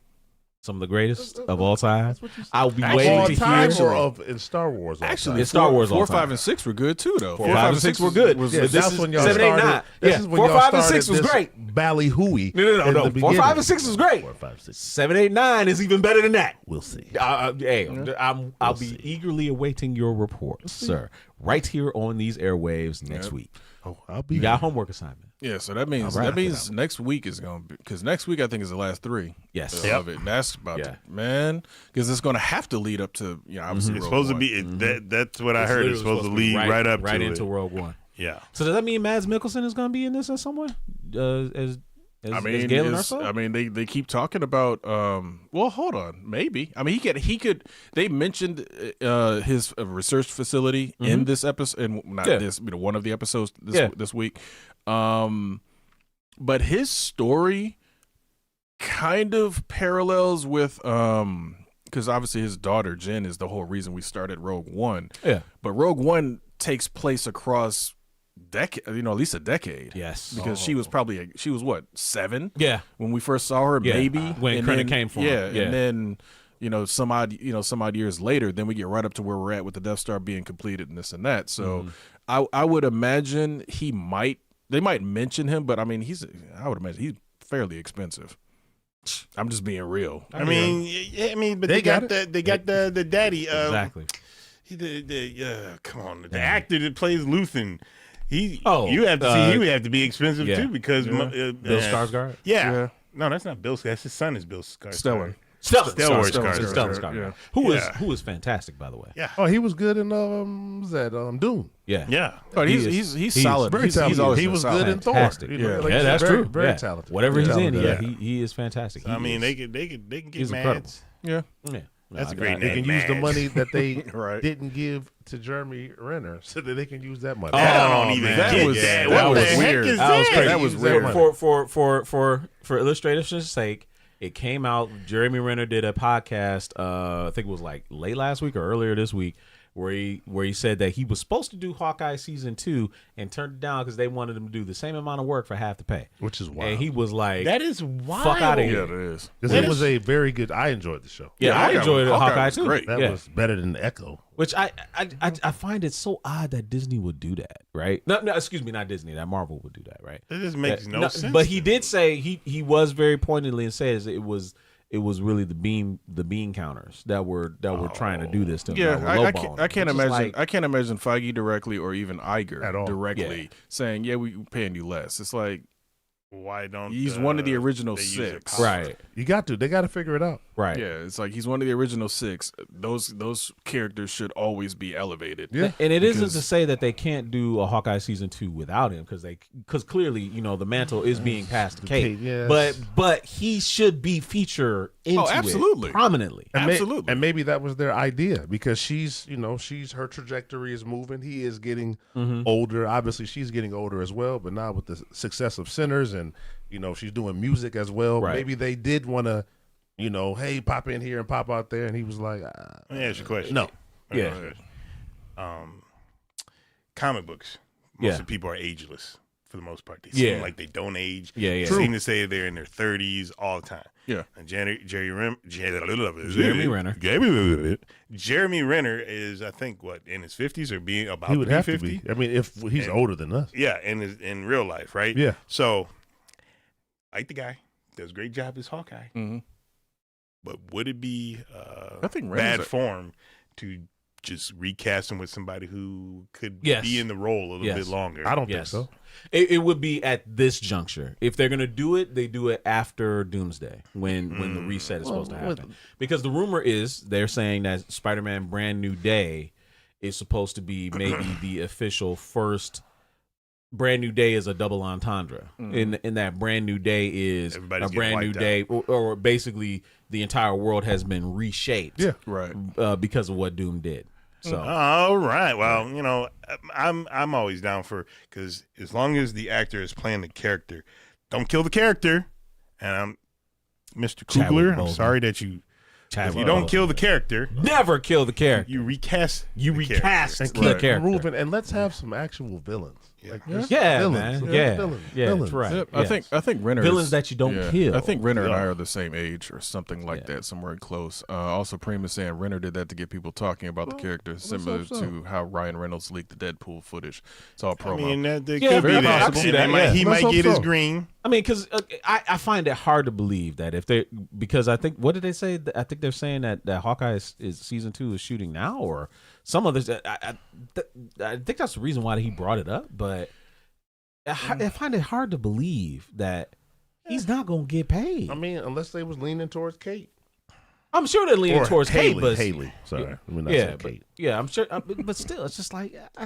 some of the greatest of all time. I'll be All waiting to time hear. or of in Star Wars? All Actually, time? It's Star Wars 4, all 5, time. and 6 were good too, though. 4, 5, and 6 were good. Was, Yeah, Yes, this that's is when y'all 7, 8, started. 9. This Yeah, is when 4, y'all 5, and started 6 was this great. Ballyhooey. No. in the 4, 5, beginning. and 6 was great. 4, 5, 6. 7, 8, 9 is even better than that. We'll see. Hey, I'll be eagerly awaiting your report, sir, right here on these airwaves next week. Oh, I'll be. You got a homework assignment. yeah, so that means All right. next week is going to be, because next week I think is the last 3. Yes. Of it. And that's about Yeah. to, man, because it's going to have to lead up to, you know, obviously It's Rogue supposed to One. be Mm-hmm. that's what I heard. It's supposed to lead right up to into it. Rogue One. Yeah. So does that mean Mads Mikkelsen is going to be in this as someone? As I mean, Galen it's- Erso? I mean, they keep talking about. Well, hold on, maybe. I mean, he could. They mentioned his research facility in this episode, and not this, you know, one of the episodes this week. But his story kind of parallels with because obviously his daughter Jen is the whole reason we started Rogue One. Yeah. But Rogue One takes place across decade, you know, at least a decade. Yes. Because she was probably she was what, 7? Yeah. When we first saw her, Yeah, maybe when and Krennic then- came for yeah, her. Yeah. and then some odd years later, then we get right up to where we're at with the Death Star being completed and this and that. So I would imagine they might mention him, but I mean I would imagine he's fairly expensive. I'm just being real. I mean, but they got the daddy. Exactly. Come on, the actor that plays Luthen. You have to see, he would have to be expensive too because Bill Skarsgård. Yeah. No, that's not Bill. That's his son is Bill Skarsgård. Stellan Stellan Skarsgård. Skarsgård. Yeah. Who is fantastic, by the way. Yeah. Oh, he was good in Dune. Yeah. Yeah. But he's solid. Very He's talented. always He been was solid. good in Thor. Fantastic. You know, Yeah. like Yeah, you that's said, true. Very Yeah. talented. Whatever he's in, Talented. he is fantastic. I mean, they is. can get He's mad. incredible. Yeah. Yeah. That's No, a great They name. can use the Mads. money that they Right. didn't give to Jeremy Renner, so that they can use that money. I don't even man. get was- that. that What was the heck weird. is That was that? crazy. That was weird. For illustration's sake, It came out. Jeremy Renner did a podcast. I think it was like late last week or earlier this week, where he said that he was supposed to do Hawkeye season 2 and turned it down because they wanted him to do the same amount of work for half the pay. Which is wild. And he was like, That is wild. "Fuck out of here!" Yeah, it is. Because it was a very good. I enjoyed the show. Yeah, I enjoyed Hawkeye was too. great. That was better than Echo. Which I find it so odd that Disney would do that, right? No, excuse me, not Disney. That Marvel would do that, right? It just makes no sense. But he did say he was very pointedly and says it was really the bean counters that were trying to do this to him. Yeah, I can't imagine. I can't imagine Feige directly or even Iger At all. directly saying, "Yeah, we paying you less." It's like, why don't he's one of the original they use 6, it? right, You got to. They got to figure it out. right. Yeah, it's like he's one of the original 6. Those characters should always be elevated. Yeah. And it isn't Because- to say that they can't do a Hawkeye season 2 without him, because clearly the mantle is being passed to Kate. Yes. But he should be featured into absolutely. it prominently. Absolutely. And maybe that was their idea because she's her trajectory is moving. He is getting older. Obviously, she's getting older as well. But now with the success of Sinners and she's doing music as well. Right. Maybe they did want to, hey, pop in here and pop out there. And he was like, Let me ask you a question. no. Yeah. Comic books. Most Yeah. of the people are ageless for the most part. They Yeah. seem like they don't age. Yeah, yeah. They seem to say they're in their 30s all the time. Yeah. And Jeremy Renner is, I think, in his 50s or being about He would to be have 50. to be. I mean, if he's older than us. Yeah, in real life, right? Yeah. So, like the guy, does a great job as Hawkeye. Mm-hmm. But would it be I think bad Renner's form to just recast him with somebody who could Yes. be in the role a little bit longer? I don't think Yes. so. It would be at this juncture. If they're gonna do it, they do it after Doomsday when the reset is supposed to happen. Because the rumor is they're saying that Spider-Man Brand New Day is supposed to be maybe the official first. Brand New Day is a double entendre. In that Brand New Day is Everybody's a brand new getting day, or basically the entire world has been reshaped. Yeah. Right. Because of what Doom did. So All right. Well, I'm always down for, because as long as the actor is playing the character, don't kill the character. And I'm Mr. Kugler. I'm Boseman. sorry that if you don't kill the character, never kill the character. you recast. You the recast character. And the keep character. moving, and let's have some actual villains. Yeah. Like, just Yeah, villains. man. Yeah, Yeah, villains. yeah, Villains. that's right. Yep. Yes. I think Renner Villains is- that you don't yeah. kill. I think Renner and I Yeah. are the same age or something like that, somewhere close. Also, Prima saying Renner did that to get people talking about the character, similar to how Ryan Reynolds leaked the Deadpool footage. It's all I promo. mean, that Yeah, could be very that. possible. And Yeah. he Let's might hope get his so. green. I mean, because I find it hard to believe that because I think, what did they say? I think they're saying that Hawkeye is season 2 is shooting now, or some others. I think that's the reason why he brought it up. But I find it hard to believe that he's not gonna get paid. I mean, unless they was leaning towards Kate. I'm sure they're leaning Or towards Kate, but Haley. Sorry. Yeah. I mean, I yeah, said but, Kate. yeah, I'm sure. But still, it's just like I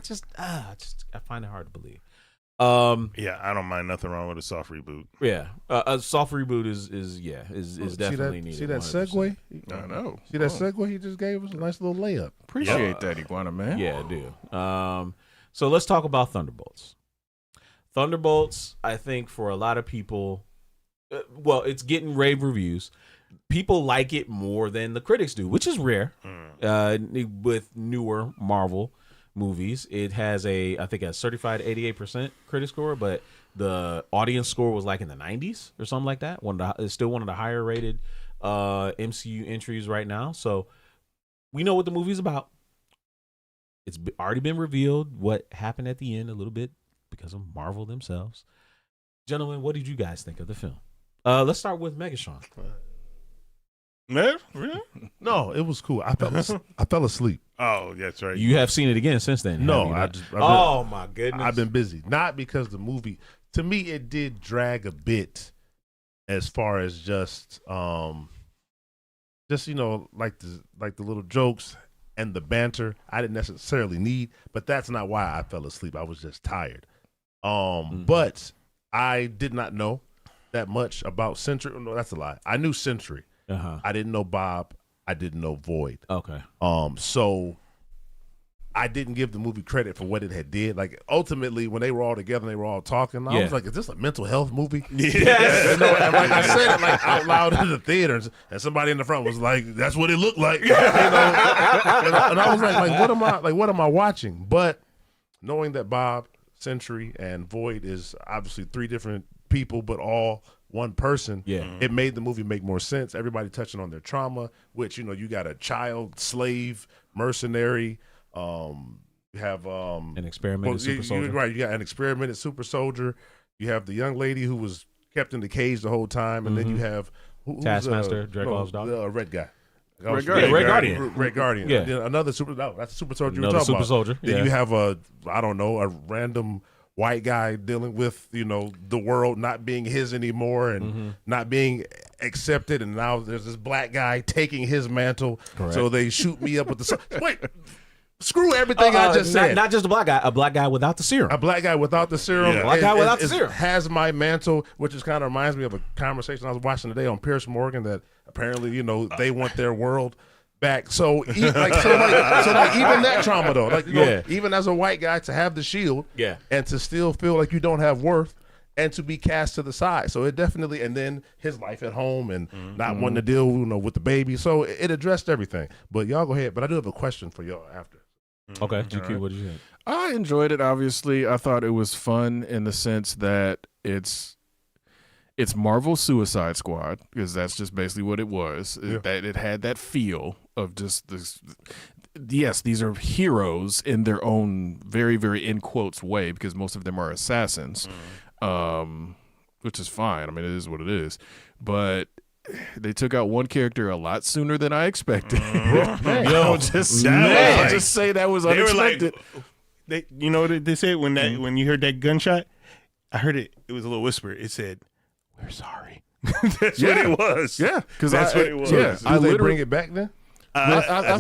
find it hard to believe. Yeah, I don't mind nothing wrong with a soft reboot. Yeah, a soft reboot is definitely needed. See that 100%. segue? I know. See that segue he just gave us? A nice little layup. Appreciate that, Iguana man. Yeah, I do. So let's talk about Thunderbolts. Thunderbolts, I think for a lot of people, it's getting rave reviews. People like it more than the critics do, which is rare. With newer Marvel movies, it has I think a certified 88% critic score, but the audience score was like in the 90s or something like that. It's still one of the higher rated MCU entries right now. So we know what the movie's about. It's already been revealed what happened at the end a little bit because of Marvel themselves. Gentlemen, what did you guys think of the film? Let's start with Megatron. Man, really? No, it was cool. I fell asleep. Oh, that's right. You have seen it again since then? No, have you not? oh my goodness! I've been busy. Not because the movie, to me, it did drag a bit as far as just like the little jokes and the banter. I didn't necessarily need, but that's not why I fell asleep. I was just tired. But I did not know that much about Sentry. No, that's a lie. I knew Sentry. I didn't know Bob. I didn't know Void. Okay. So I didn't give the movie credit for what it had did. Like ultimately, when they were all together and they were all talking, I was like, "Is this a mental health movie?" Yes. And like I said it like out loud in the theaters, and somebody in the front was like, "That's what it looked like." You know? And I was like, what am I watching? But knowing that Bob, Century, and Void is obviously 3 different people, but all one person, it made the movie make more sense. Everybody touching on their trauma, which you got a child, slave, mercenary. You have an experimented super soldier. Right, you got an experimented super soldier. You have the young lady who was kept in the cage the whole time, and then you have Taskmaster, Dracula's dog, red guy. Red Guardian. Red Guardian. Yeah. Another super. No, that's the super soldier. Another super soldier. Then you have a random white guy dealing with the world not being his anymore and not being accepted, and now there's this black guy taking his mantle. Correct. So they shoot me up with the wait. Screw everything I just said. Not just a black guy without the serum. A black guy without the serum. Yeah. Black guy without the serum. Has my mantle, which is kind of reminds me of a conversation I was watching today on Pierce Morgan that apparently, they want their world back. So, even that trauma though, even as a white guy to have the shield and to still feel like you don't have worth and to be cast to the side. So it definitely, and then his life at home and not wanting to deal, with the baby. So it addressed everything. But y'all go ahead. But I do have a question for y'all after. Okay, GQ, what did you think? I enjoyed it. Obviously, I thought it was fun in the sense that it's Marvel Suicide Squad, because that's just basically what it was. That it had that feel of just this. Yes, these are heroes in their own very, very in quotes way, because most of them are assassins, which is fine. I mean, it is what it is, but they took out one character a lot sooner than I expected. I'll just say that was unexpected. They they said when you heard that gunshot, I heard it. It was a little whisper. It said, "We're sorry." That's what it was. Yeah, because that's what it was. Yeah, I literally bring it back then. I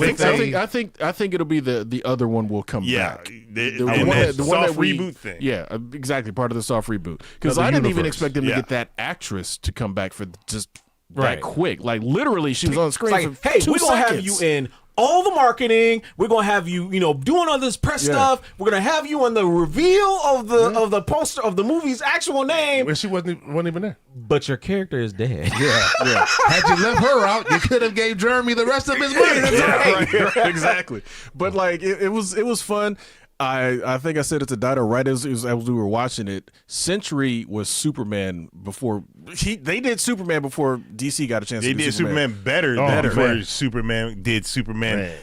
think it'll be the other one will come back. The one that reboot thing. Yeah, exactly. Part of the soft reboot. Because I didn't even expect them to get that actress to come back for just that quick. Like literally, she was on screen for 2 seconds. We're gonna have you in all the marketing. We're gonna have you, doing all this press stuff. We're gonna have you on the reveal of the poster of the movie's actual name. When she wasn't even there. But your character is dead. Yeah. Had you left her out, you could have gave Jeremy the rest of his money. Right. Exactly. But like it was fun. I think I said it to Dino right as we were watching it. Century was Superman before they did Superman before DC got a chance. They to do did Superman better before Superman did Superman.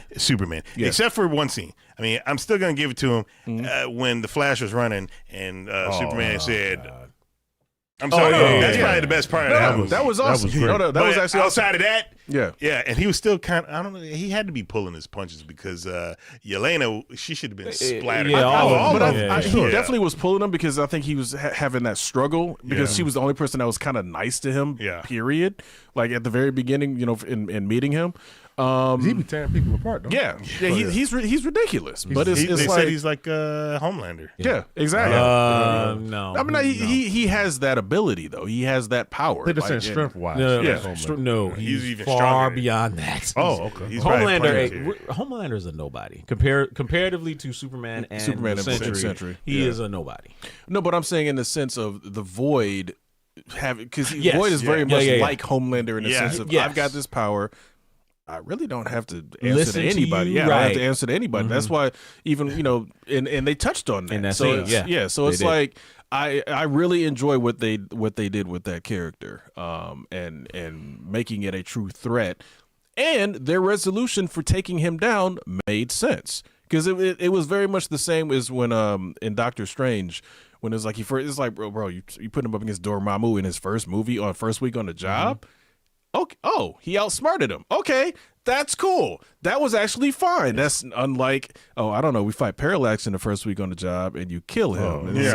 Yeah. Except for one scene. I mean, I'm still gonna give it to him when the Flash was running and Superman said. I'm sorry. That's probably the best part of that. That was awesome. That was actually outside of that. Yeah, and he was still kind of. I don't know. He had to be pulling his punches because Yelena, she should have been splattered. He definitely was pulling them because I think he was having that struggle because she was the only person that was kind of nice to him. Period. Like at the very beginning, in meeting him. He be tearing people apart, don't he? He's ridiculous. But they said he's like Homelander. Yeah, exactly. No, I mean, he has that ability though. He has that power. They're just saying strength wise. No, he's even far stronger. beyond that. Oh, okay. Homelander is a nobody comparatively to Superman and Century. He is a nobody. No, but I'm saying in the sense of the Void because Void is very much like Homelander in the sense of I've got this power. I really don't have to answer to anybody. I don't have to answer to anybody. That's why even and they touched on that. In that so scene, so it's like I really enjoy what they did with that character, and making it a true threat, and their resolution for taking him down made sense because it was very much the same as when in Doctor Strange. When it's like it's like bro, you put him up against Dormammu in his first movie on first week on the job. Okay. Oh, he outsmarted him. Okay, that's cool. That was actually fine. That's unlike, I don't know, we fight Parallax in the first week on the job and you kill him. It's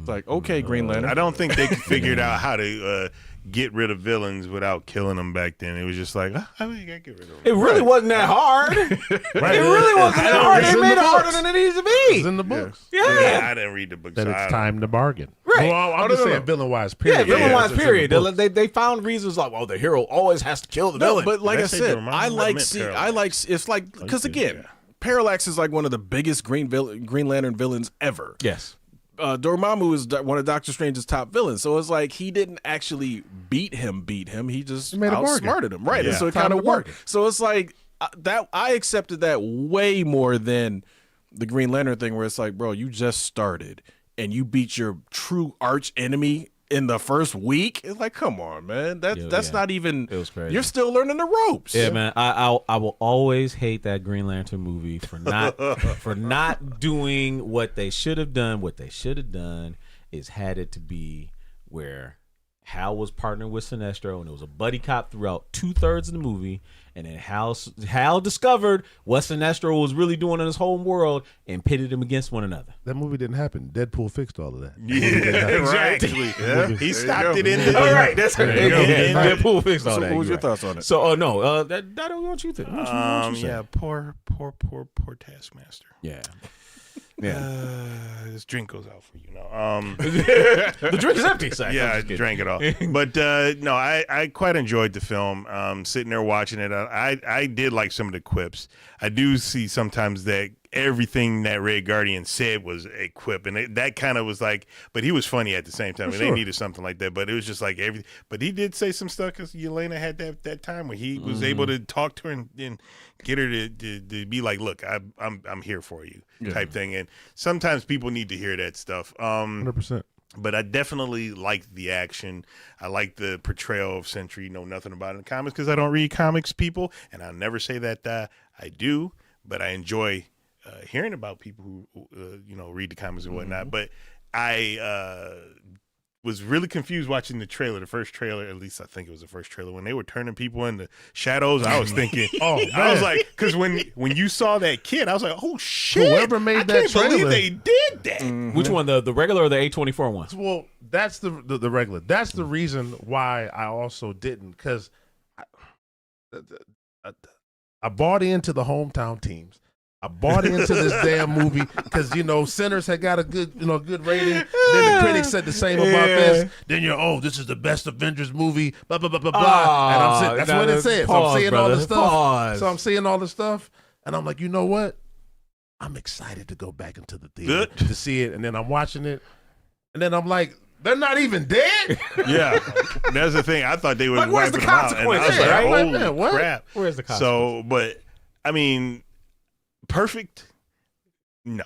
like, okay, Green Lantern. I don't think they figured out how to get rid of villains without killing them back then. It was just like, I mean, you gotta get rid of them. It really wasn't that hard. It really wasn't that hard. They made it harder than it needs to be. It's in the books. Yeah, I didn't read the books. That it's time to bargain. Right. Well, I'm just saying villain-wise, period. Yeah, villain-wise, period. They found reasons like, well, the hero always has to kill the villain. But like I said, I like it's like because again, Parallax is like one of the biggest Green Lantern villains ever. Yes. Dormammu is one of Doctor Strange's top villains, so it's like he didn't actually beat him. He just made a bargain. outsmarted him, right? Yeah. And so it Time kind to of worked. bargain. So it's like that. I accepted that way more than the Green Lantern thing, where it's like, bro, you just started and you beat your true arch enemy in the first week. It's like, come on, man. That's not even. It was crazy. You're still learning the ropes. Yeah, man. I will always hate that Green Lantern movie for not doing what they should have done. What they should have done is had it to be where Hal was partnering with Sinestro, and it was a buddy cop throughout 2/3 of the movie. And then Hal discovered what Sinestro was really doing in his home world and pitted them against one another. That movie didn't happen. Deadpool fixed all of that. Exactly. Yeah. He stopped it in the. All right, that's There you go. and Deadpool fixed all So that. what was You're your thoughts on it? So, no, that don't want you to. What you say? Yeah, poor Taskmaster. Yeah. This drink goes out for you now. The drink is empty. Sorry, Yeah, I'm I just kidding. drank it all. But no, I quite enjoyed the film. Sitting there watching it, I did like some of the quips. I do see sometimes that everything that Red Guardian said was a quip, and that kind of was like. But he was funny at the same time. And They needed something like that. But it was just like everything. But he did say some stuff because Yelena had that time where he was able to talk to her and get her to be like, look, I'm here for you, type thing. And sometimes people need to hear that stuff. 100%. But I definitely liked the action. I like the portrayal of Sentry. Know nothing about it in the comics because I don't read comics, people, and I'll never say that I do. But I enjoy hearing about people who read the comics and whatnot. But I was really confused watching the trailer, the first trailer. At least I think it was the first trailer when they were turning people into shadows. I was thinking, I was like, because when you saw that kid, I was like, oh shit! Whoever made I that can't believe trailer- they did that. Which one, the regular or the A24 one? Well, that's the regular. That's the reason why I also didn't, because I bought into the hometown teams. I bought into this damn movie because Sinners had got a good rating. Then the critics said the same about this. Then this is the best Avengers movie. Blah blah blah blah blah. And I'm sitting, that's what it said. So I'm seeing all the stuff. So I'm seeing all the stuff, and I'm like, you know what? I'm excited to go back into the theater to see it, and then I'm watching it, and then I'm like, they're not even dead. Yeah, that's the thing. I thought they were Like, where's the wiping them out, and I was consequences, like, right? holy Man, what? crap! Where's the consequences? So, but I mean, perfect? No.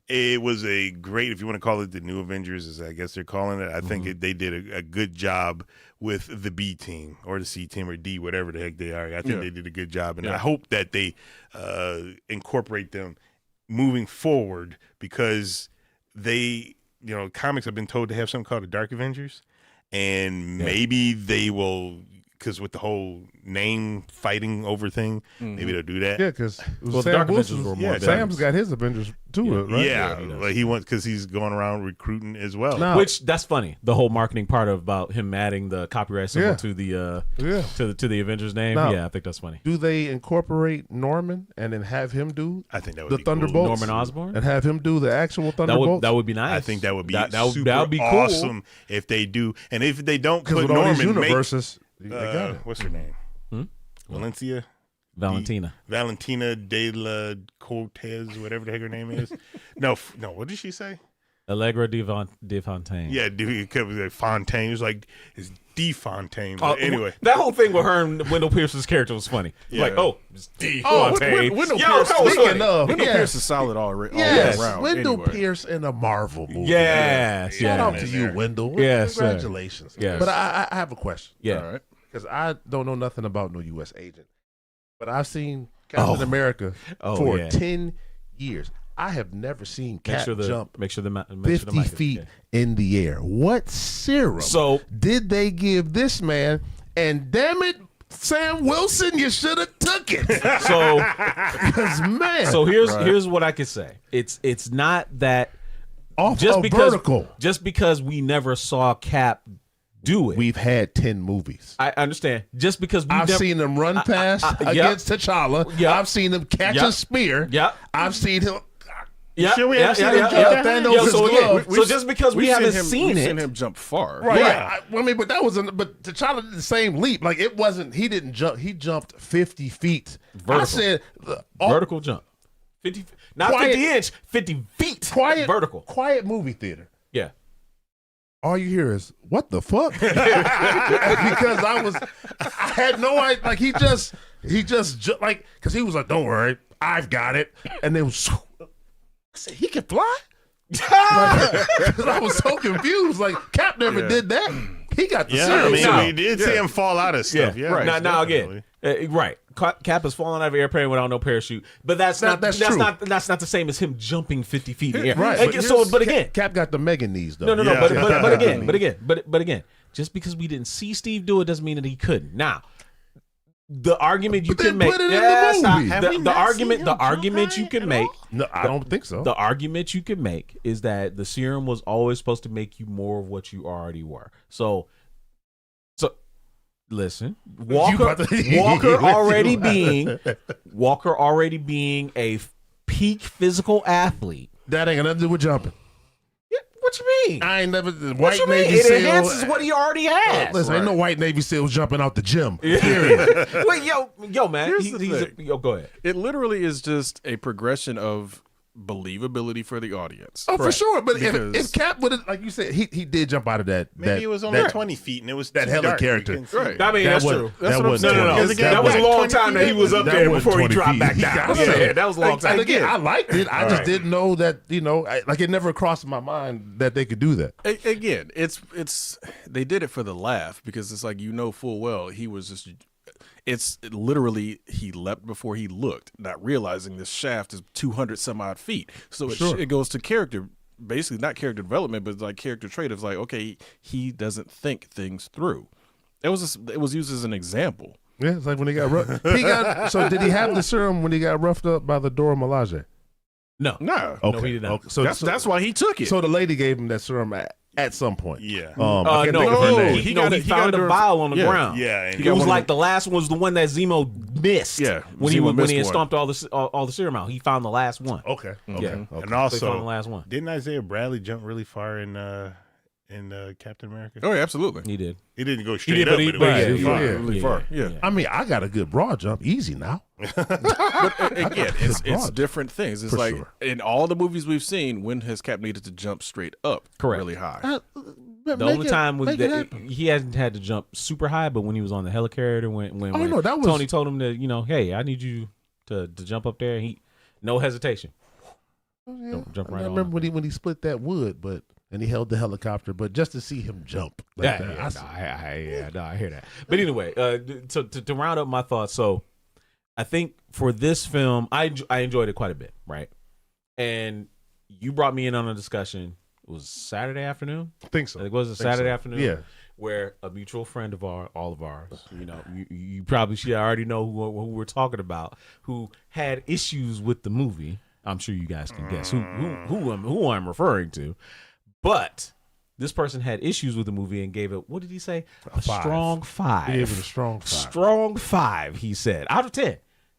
It was a great, if you want to call it the new Avengers, as I guess they're calling it. I think they did a good job with the B team or the C team or D, whatever the heck they are. I think they did a good job, and I hope that they incorporate them moving forward because they, comics have been told to have something called the Dark Avengers, and maybe they will. Because with the whole name fighting over thing, maybe they'll do that. Yeah, because the Dark Avengers were more Sam's got his Avengers too, right? Yeah, like he wants because he's going around recruiting as well. Now- Which that's funny. The whole marketing part about him adding the copyright symbol to the to the Avengers name. Now- Yeah, I think that's funny. Do they incorporate Norman and then have him do I think that would the be cool. Thunderbolts? Norman Osborn. And have him do the actual Thunderbolts? That would be nice. I think that would be that would be cool. awesome if they do. And if they don't Because put with all these Norman, universes, they got it. what's her name? Valencia. Valentina. Valentina de la Cortez, whatever the heck her name is. No. What did she say? Allegra de Fontaine. Yeah, it could be like Fontaine. It was like it's D Fontaine. But anyway, that whole thing with her and Wendell Pierce's character was funny. Like, it's D Fontaine. Wendell Yo, Pierce, that was speaking funny. of, Wendell yes. Pierce is solid all around. Wendell anyway. Pierce in a Marvel movie. Yes, Shout out yes. to you, Wendell. Yes, sir. Congratulations. Yes. But I have a question. Yeah. All right. Because I don't know nothing about no U.S. agent. But I've seen Captain America for 10 years. I have never seen Cap jump make sure the 50 feet in the air. What serum did they give this man? And damn it, Sam Wilson, you should have took it. So, Because, man. so here's what I could say. It's not that off just of because vertical. Just because we never saw Cap do it. We've had 10 movies. I understand. Just because I've seen him run past against T'Challa. Yep. I've seen him catch a spear. Yep. I've seen him. Sure we have seen him jump that high? Thanos' glove. So just because we haven't seen we've it, seen him jump far. Right. Yeah. I mean, but that was but T'Challa did the same leap. Like it wasn't. He didn't jump. He jumped 50 feet. Vertical. I said vertical jump. not Quiet. 50 inch, 50 feet vertical. Quiet movie theater. Yeah. All you hear is what the fuck? Because I had no idea. Like he just like because he was like, "Don't worry, I've got it," and then I said, "He can fly." Because I was so confused. Like Cap never did that. He got the serum. We did see him fall out of stuff. Yeah, right. Now again, right. Cap is falling out of an airplane without no parachute, but that's not the same as him jumping 50 feet in the air. Right. But again, Cap got the Megan knees though. No. But again, just because we didn't see Steve do it doesn't mean that he couldn't. Now, the argument you can make, the argument you can make. No, I don't think so. The argument you can make is that the serum was always supposed to make you more of what you already were. So listen, Walker already being a peak physical athlete. That ain't got nothing to do with jumping. What you mean? I ain't never What you mean? It enhances what he already has. Listen, ain't no white Navy SEALs jumping out the gym. Period. Wait, yo, man. Go ahead. It literally is just a progression of believability for the audience. Oh, for sure. But if Cap would have, like you said, he did jump out of that. Maybe it was only 20 feet and it was that hella character. Right. I mean, that's true. That's what I'm saying. No. That was a long time that he was up there before he dropped back down. Yeah, that was a long time. And again, I liked it. I just didn't know that, like it never crossed my mind that they could do that. Again, it's they did it for the laugh because it's like full well he was just. It's literally he leapt before he looked, not realizing this shaft is 200 some odd feet. So it goes to character, basically not character development, but like character trait of like, okay, he doesn't think things through. It was used as an example. Yeah, it's like when he got rough. So did he have the serum when he got roughed up by the Dora Milaje? No. Okay. No, he did not. Okay. So that's why he took it. So the lady gave him that serum at some point. Yeah. I can't think of her name. He found a vial on the ground. Yeah. And It was like the last one was the one that Zemo missed. Yeah. When he had stomped all the serum out, he found the last one. Okay. Yeah. And So also, he found the last one. didn't Isaiah Bradley jump really far in Captain America? Oh, yeah, absolutely. He did. He didn't go straight did, up, but he- but but it yeah, went he- far. yeah. Really far. Yeah. I mean, I got a good broad jump. Easy now. But again, it's different things. It's For like sure. in all the movies we've seen, when has Cap needed to jump straight up really high? The only time was that he hasn't had to jump super high, but when he was on the helicarrier, when that was Tony told him to, hey, I need you to jump up there. He no hesitation. Jump right I on. remember when he split that wood, and he held the helicopter, but just to see him jump like that, I hear that. But anyway, to round up my thoughts, so I think for this film, I enjoyed it quite a bit, right? And you brought me in on a discussion. It was Saturday afternoon. I think so. It was a Saturday afternoon. Yeah. Where a mutual friend of all of ours, you probably should already know who we're talking about, who had issues with the movie. I'm sure you guys can guess who I'm referring to. But this person had issues with the movie and gave it, what did he say? A strong 5. He gave it a strong 5. Strong 5, he said. Out of 10.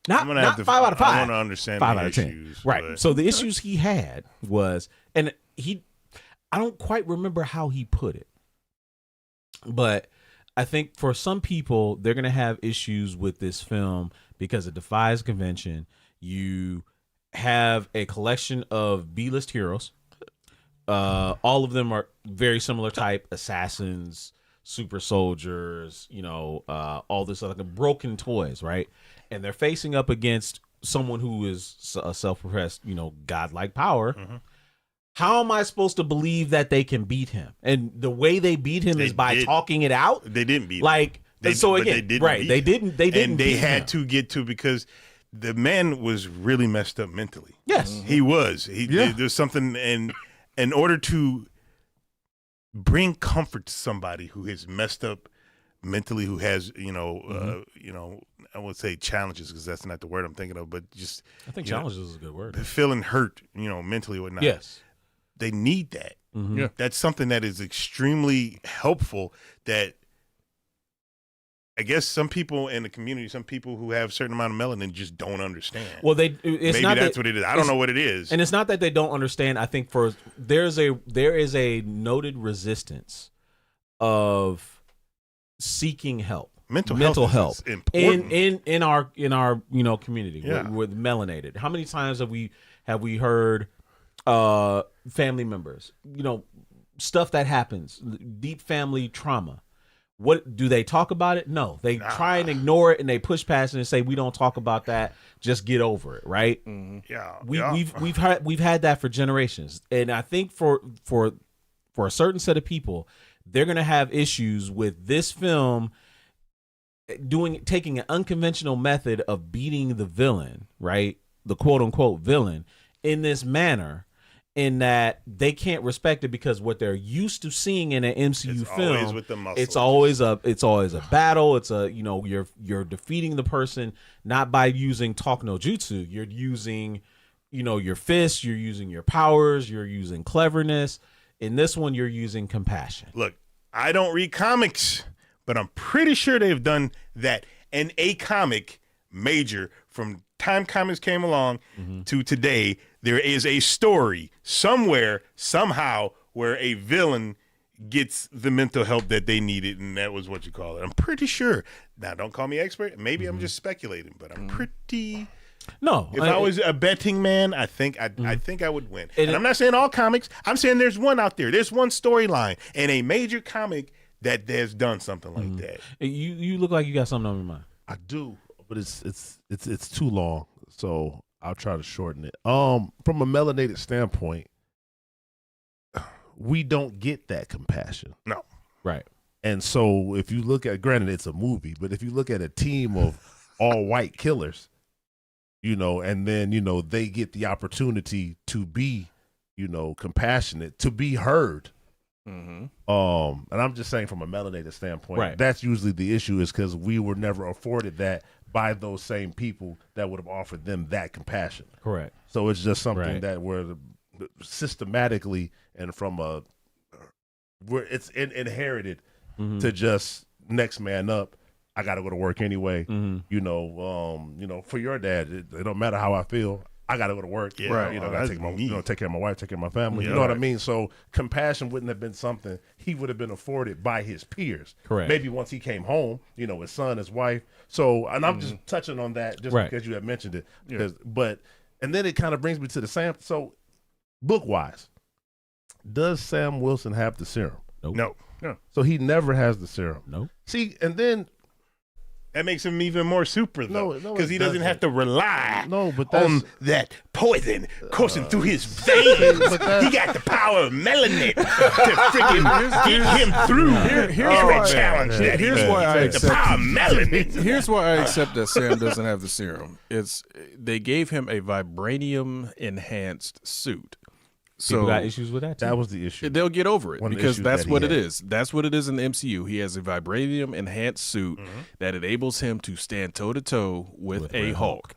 I'm gonna Not have 5 out of 5. I want to understand 5 the out of 10. issues. Right. but- So the issues he had was, and I don't quite remember how he put it, but I think for some people, they're going to have issues with this film because it defies convention. You have a collection of B-list heroes. All of them are very similar type: assassins, super soldiers, all this other broken toys, right? And they're facing up against someone who is a self-professed, godlike power. Mm-hmm. How am I supposed to believe that they can beat him? And the way they beat him is by talking it out. They didn't beat him. Like, They didn't They didn't. And they beat had him. to get to, because the man was really messed up mentally. Yes, he was. There's something in order to bring comfort to somebody who is messed up mentally, who has I would say challenges, because that's not the word I'm thinking of, but just I think challenges is a good word. Feeling hurt, mentally or whatnot. Yes, they need that. Mm-hmm. Yeah. That's something that is extremely helpful. That I guess some people in the community, some people who have a certain amount of melanin, just don't understand. Well, maybe that's what it is. I don't know what it is. And it's not that they don't understand. I think there is a noted resistance of seeking help. mental health is important in our community Yeah. with melanated. How many times have we heard family members, stuff that happens, deep family trauma? What do they talk about it? No, they try and ignore it, and they push past it and say, we don't talk about that, just get over it, right? Yeah, we've had that for generations, and I think for a certain set of people, they're gonna have issues with this film taking an unconventional method of beating the villain, right? The quote unquote villain in this manner, in that they can't respect it because what they're used to seeing in an MCU film, always with the muscles. it's always a battle. It's you're defeating the person not by using talk no jutsu. You're using, your fists, you're using your powers, you're using cleverness. In this one, you're using compassion. Look, I don't read comics, but I'm pretty sure they've done that in a comic major from time comics came along to today. There is a story somewhere, somehow, where a villain gets the mental help that they needed, and that was what you call it. I'm pretty sure. Now, don't call me expert. Maybe I'm just speculating, but I'm pretty. No, If I was a betting man, I think I would win. And I'm not saying all comics. I'm saying there's one out there. There's one storyline in a major comic that has done something like that. You look like you got something on your mind. I do, but it's too long, so I'll try to shorten it. From a melanated standpoint, we don't get that compassion. No. Right. And so if you look at, granted it's a movie, but if you look at a team of all white killers, and then, they get the opportunity to be, compassionate, to be heard. And I'm just saying from a melanated standpoint, right. That's usually the issue, is because we were never afforded that by those same people that would have offered them that compassion. Correct. So it's just something Right. that we're systematically and it's inherited to just next man up. I got to go to work anyway. For your dad, it don't matter how I feel. I got to go to work. Yeah, Right. that's take me. care of my wife, take care of my family. Yeah, you know what I right. mean? So compassion wouldn't have been something he would have been afforded by his peers. Correct. Maybe once he came home, his son, his wife. So, and I'm just touching on that just Right. because you had mentioned it. Yeah. And then it kind of brings me to the Sam. So book wise, does Sam Wilson have the serum? Nope. No. So he never has the serum. Nope. See, and then That makes him even more super, though, No, because he doesn't have to rely but that's, on that poison coursing through his veins. but that's- He got the power of melanin to freaking get him through every challenge. that he here's needs. why I The accept power of melanin. Here's why I accept that Sam doesn't have the serum. They gave him a vibranium enhanced suit. So People got issues with that too. that was the issue. they'll get over it One of the because issues that's that he what it had. is. That's what it is in the MCU. He has a vibranium enhanced suit that enables him to stand toe to toe with a Red Hulk.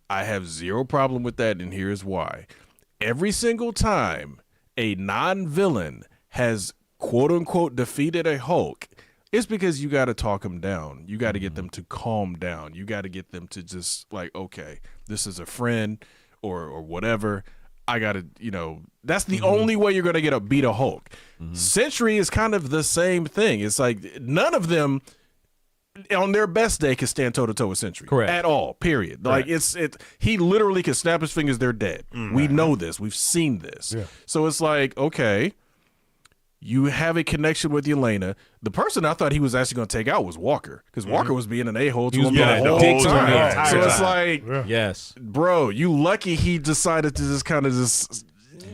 I have zero problem with that, and here's why. Every single time a non-villain has quote unquote defeated a Hulk, it's because you got to talk them down. You got to get them to calm down. You got to get them to just like, okay, this is a friend or whatever. I got to, that's the only way you're going to get a beat a Hulk. Sentry is kind of the same thing. It's like none of them on their best day can stand toe to toe with Sentry. Correct. At all, period. Correct. Like he literally can snap his fingers, they're dead. We know this. We've seen this. Yeah. So it's like, okay, you have a connection with Yelena. The person I thought he was actually going to take out was Walker, because Walker was being an a-hole to He was him being the a whole dick to him time. the entire So it's time. like, Yes. bro, you lucky he decided to just kind of just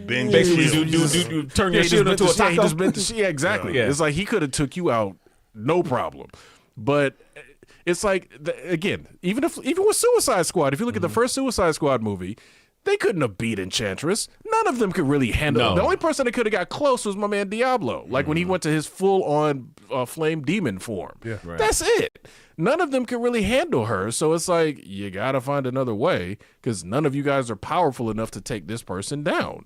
Basically, do turn your shield into a taco. he just bent the, yeah, exactly. Yeah. It's like he could have took you out, no problem. But it's like again, even with Suicide Squad, if you look at the first Suicide Squad movie, they couldn't have beat Enchantress. None of them could really handle it. The only person that could have got close was my man Diablo. Like when he went to his full-on flame demon form. Yeah. Right. That's it. None of them could really handle her. So it's like, you got to find another way because none of you guys are powerful enough to take this person down.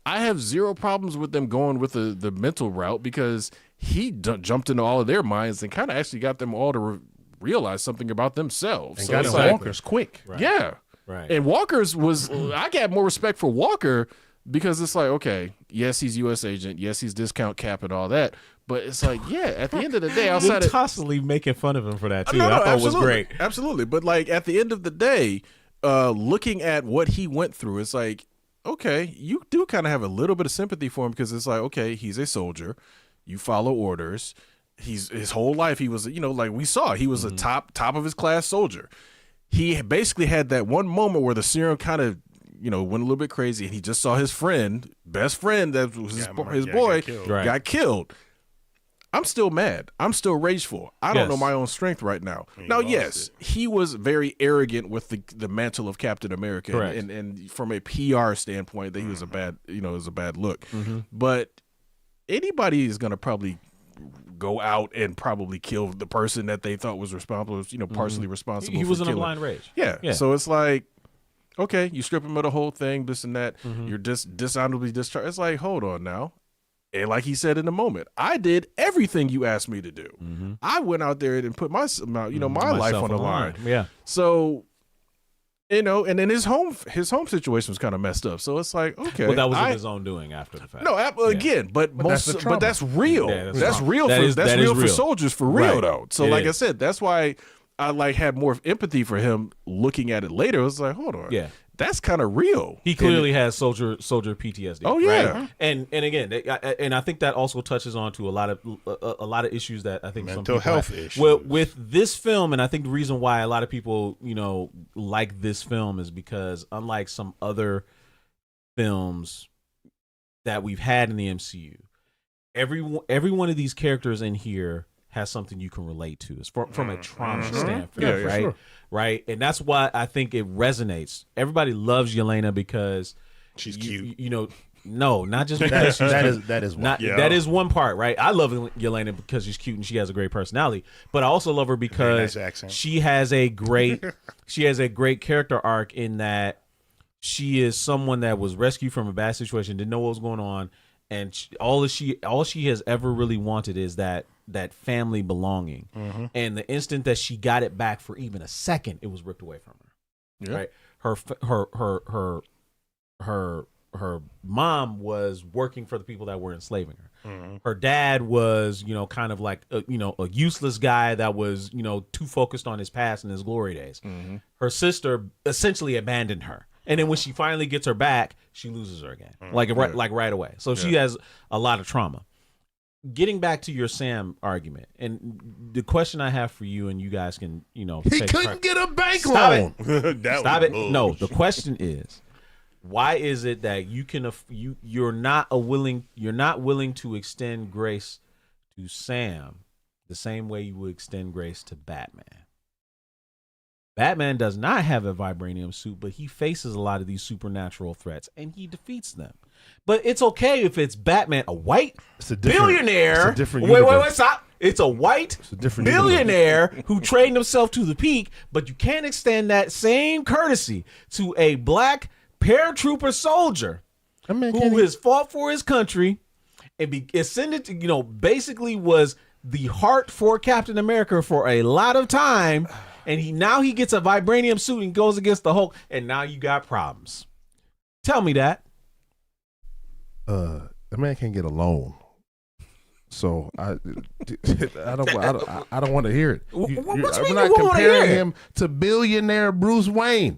I have zero problems with them going with the mental route because he jumped into all of their minds and kind of actually got them all to realize something about themselves. And So got it's the like, Walkers quick. Right. yeah. Right. And Walker's was, I got more respect for Walker because it's like, okay, yes, he's U.S. agent. Yes, he's discount cap and all that. But it's like, yeah, at the end of the day, We're outside of constantly making fun of him for that too. No, I thought it was absolutely. great. Absolutely. But like at the end of the day, looking at what he went through, it's like, okay, you do kind of have a little bit of sympathy for him because it's like, okay, he's a soldier. You follow orders. His whole life he was, like we saw, he was a top of his class soldier. He basically had that one moment where the serum kind of, went a little bit crazy, and he just saw his best friend that was his boy got killed. I'm still mad. I'm still rageful. I don't know my own strength right now. Now, yes, he was very arrogant with the mantle of Captain America, and from a PR standpoint, that he was a bad, it was a bad look. But anybody is going to probably go out and probably kill the person that they thought was responsible, partially responsible. He was in killing. a blind rage. Yeah. So it's like, okay, you strip him of the whole thing, this and that. You're dishonorably discharged. It's like, hold on now. And like he said in the moment, I did everything you asked me to do. I went out there and put my life on the line. Yeah. So, and then his home situation was kind of messed up. So it's like, okay, Well, that was of his own doing after the fact. no, again, but that's the trauma. that's real. Yeah, that's real. That is real for real. soldiers for real Right. though. So It like I is. said, that's why I had more empathy for him looking at it later. I was like, hold on, Yeah. that's kind of real. He clearly has soldier PTSD. Oh, yeah. right? and again, and I think that also touches on to a lot of issues that I think Mental some people health have. issues. Well, with this film, and I think the reason why a lot of people like this film is because unlike some other films that we've had in the MCU, every one of these characters in here has something you can relate to. It's from a trauma standpoint, Yeah, right? sure. Right, and that's why I think it resonates. Everybody loves Yelena because She's cute. No, not just because she's that is not. Yeah. That is one part, right? I love Yelena because she's cute and she has a great personality, but I also love her because nice accent. she has a great character arc in that she is someone that was rescued from a bad situation, didn't know what was going on, and all she has ever really wanted is that family belonging. And the instant that she got it back for even a second, it was ripped away from her. Yeah. Right? Her mom was working for the people that were enslaving her. Her dad was, kind of like a useless guy that was, too focused on his past and his glory days. Her sister essentially abandoned her. And then when she finally gets her back, she loses her again, like right away. So she has a lot of trauma. Getting back to your Sam argument, and the question I have for you, and you guys can, he couldn't get a bank Stop loan. Stop it. No, the question is, why is it that you're not willing to extend grace to Sam the same way you would extend grace to Batman? Batman does not have a vibranium suit, but he faces a lot of these supernatural threats and he defeats them. But it's okay if it's Batman, a white billionaire. It's a different wait, universe. stop. It's a white different billionaire who trained himself to the peak, but you can't extend that same courtesy to a black paratrooper soldier who has fought for his country and ascended to, basically was the heart for Captain America for a lot of time. And he gets a vibranium suit and goes against the Hulk, and now you got problems. Tell me that. The man can't get a loan, so I don't want to hear it. We're not comparing him to billionaire Bruce Wayne.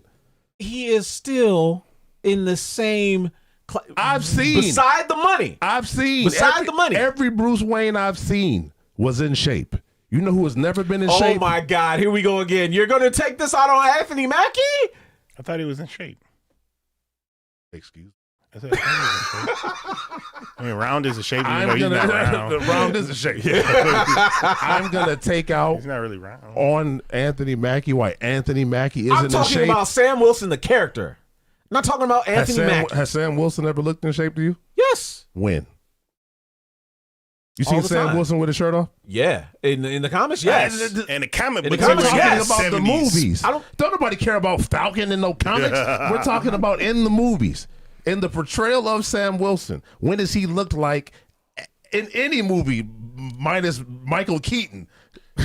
He is still in the same. I've seen beside the money. Every Bruce Wayne I've seen was in shape. You know who has never been in shape? Oh my God! Here we go again. You're going to take this out on Anthony Mackie? I thought he was in shape. Excuse. I said, I mean, round is a shape. He's not round. Round is a shape. I'm gonna take out. He's not really round. On Anthony Mackie. Why Anthony Mackie isn't I'm in talking shape? about Sam Wilson, the character. I'm not talking about Anthony Mackie. Has Sam Wilson ever looked in shape to you? Yes. When? You All seen the Sam time. Wilson with his shirt off? Yeah, in the comics, yes. And the comic In the books, comics, it was yes. About the 70s. movies. I don't- nobody care about Falcon in no comics. We're talking about in the movies. In the portrayal of Sam Wilson, when does he look like in any movie minus Michael Keaton?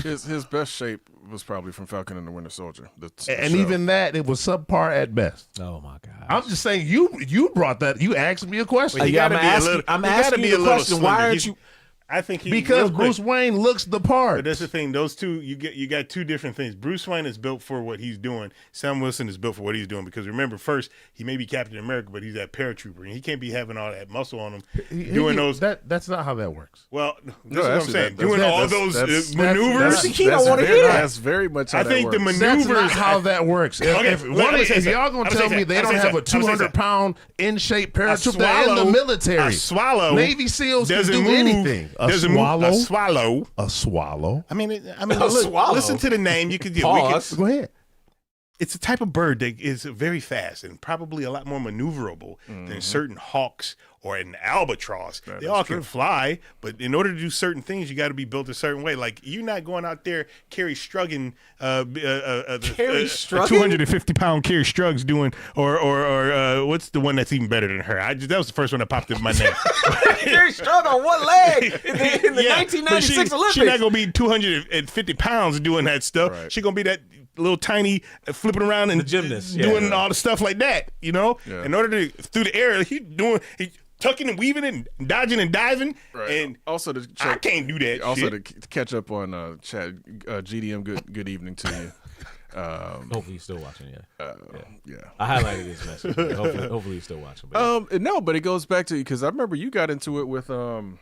His best shape was probably from Falcon and the Winter Soldier. The And show. even that, it was subpar at best. Oh my God! I'm just saying, you brought that. You asked me a question. You gotta be a little- I'm you gotta asking be you a the little question. slender. Why aren't you? I think because Bruce Wayne looks the part. But that's the thing; those two, you got two different things. Bruce Wayne is built for what he's doing. Sam Wilson is built for what he's doing. Because remember, first he may be Captain America, but he's that paratrooper, and he can't be having all that muscle on him doing those. That's not how that works. Well, that's what I'm saying. Doing all those maneuvers. That's very much. How I think the maneuvers. That's not how that works. If y'all gonna tell me they don't have a 200-pound in shape paratrooper, they're in the military. A swallow. Navy SEAls can do anything. A swallow. A swallow. I mean, swallow. Listen to the name. You could pause. Go ahead. It's a type of bird that is very fast and probably a lot more maneuverable than certain hawks or an albatross. They all can fly, but in order to do certain things, you got to be built a certain way. Like you're not going out there Carrie Struggan, 250-pound Carrie Struggs doing, or what's the one that's even better than her? That was the first one that popped in my name. Carrie Strugg on one leg in the 1996 Olympics. She's not gonna be 250 pounds doing that stuff. Right. She's gonna be that little tiny flipping around and the gymnast doing all the stuff like that, In order to through the air, he tucking and weaving and dodging and diving, and also I can't do that. Also to catch up on Chad, GDM. Good evening to you. Hopefully he's still watching. Yeah. I highlighted his message. Hopefully he's still watching. But no, but it goes back to because I remember you got into it with Don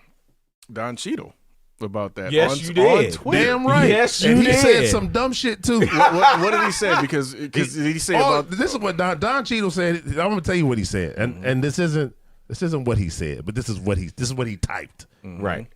Cheadle. About that. Yes, you did. On Twitter. Damn right. Yes, you and he did. said some dumb shit too. What did he say? Because did he say about this is what Don Cheadle said. I'm going to tell you what he said, and this isn't what he said, but this is what he typed. Right.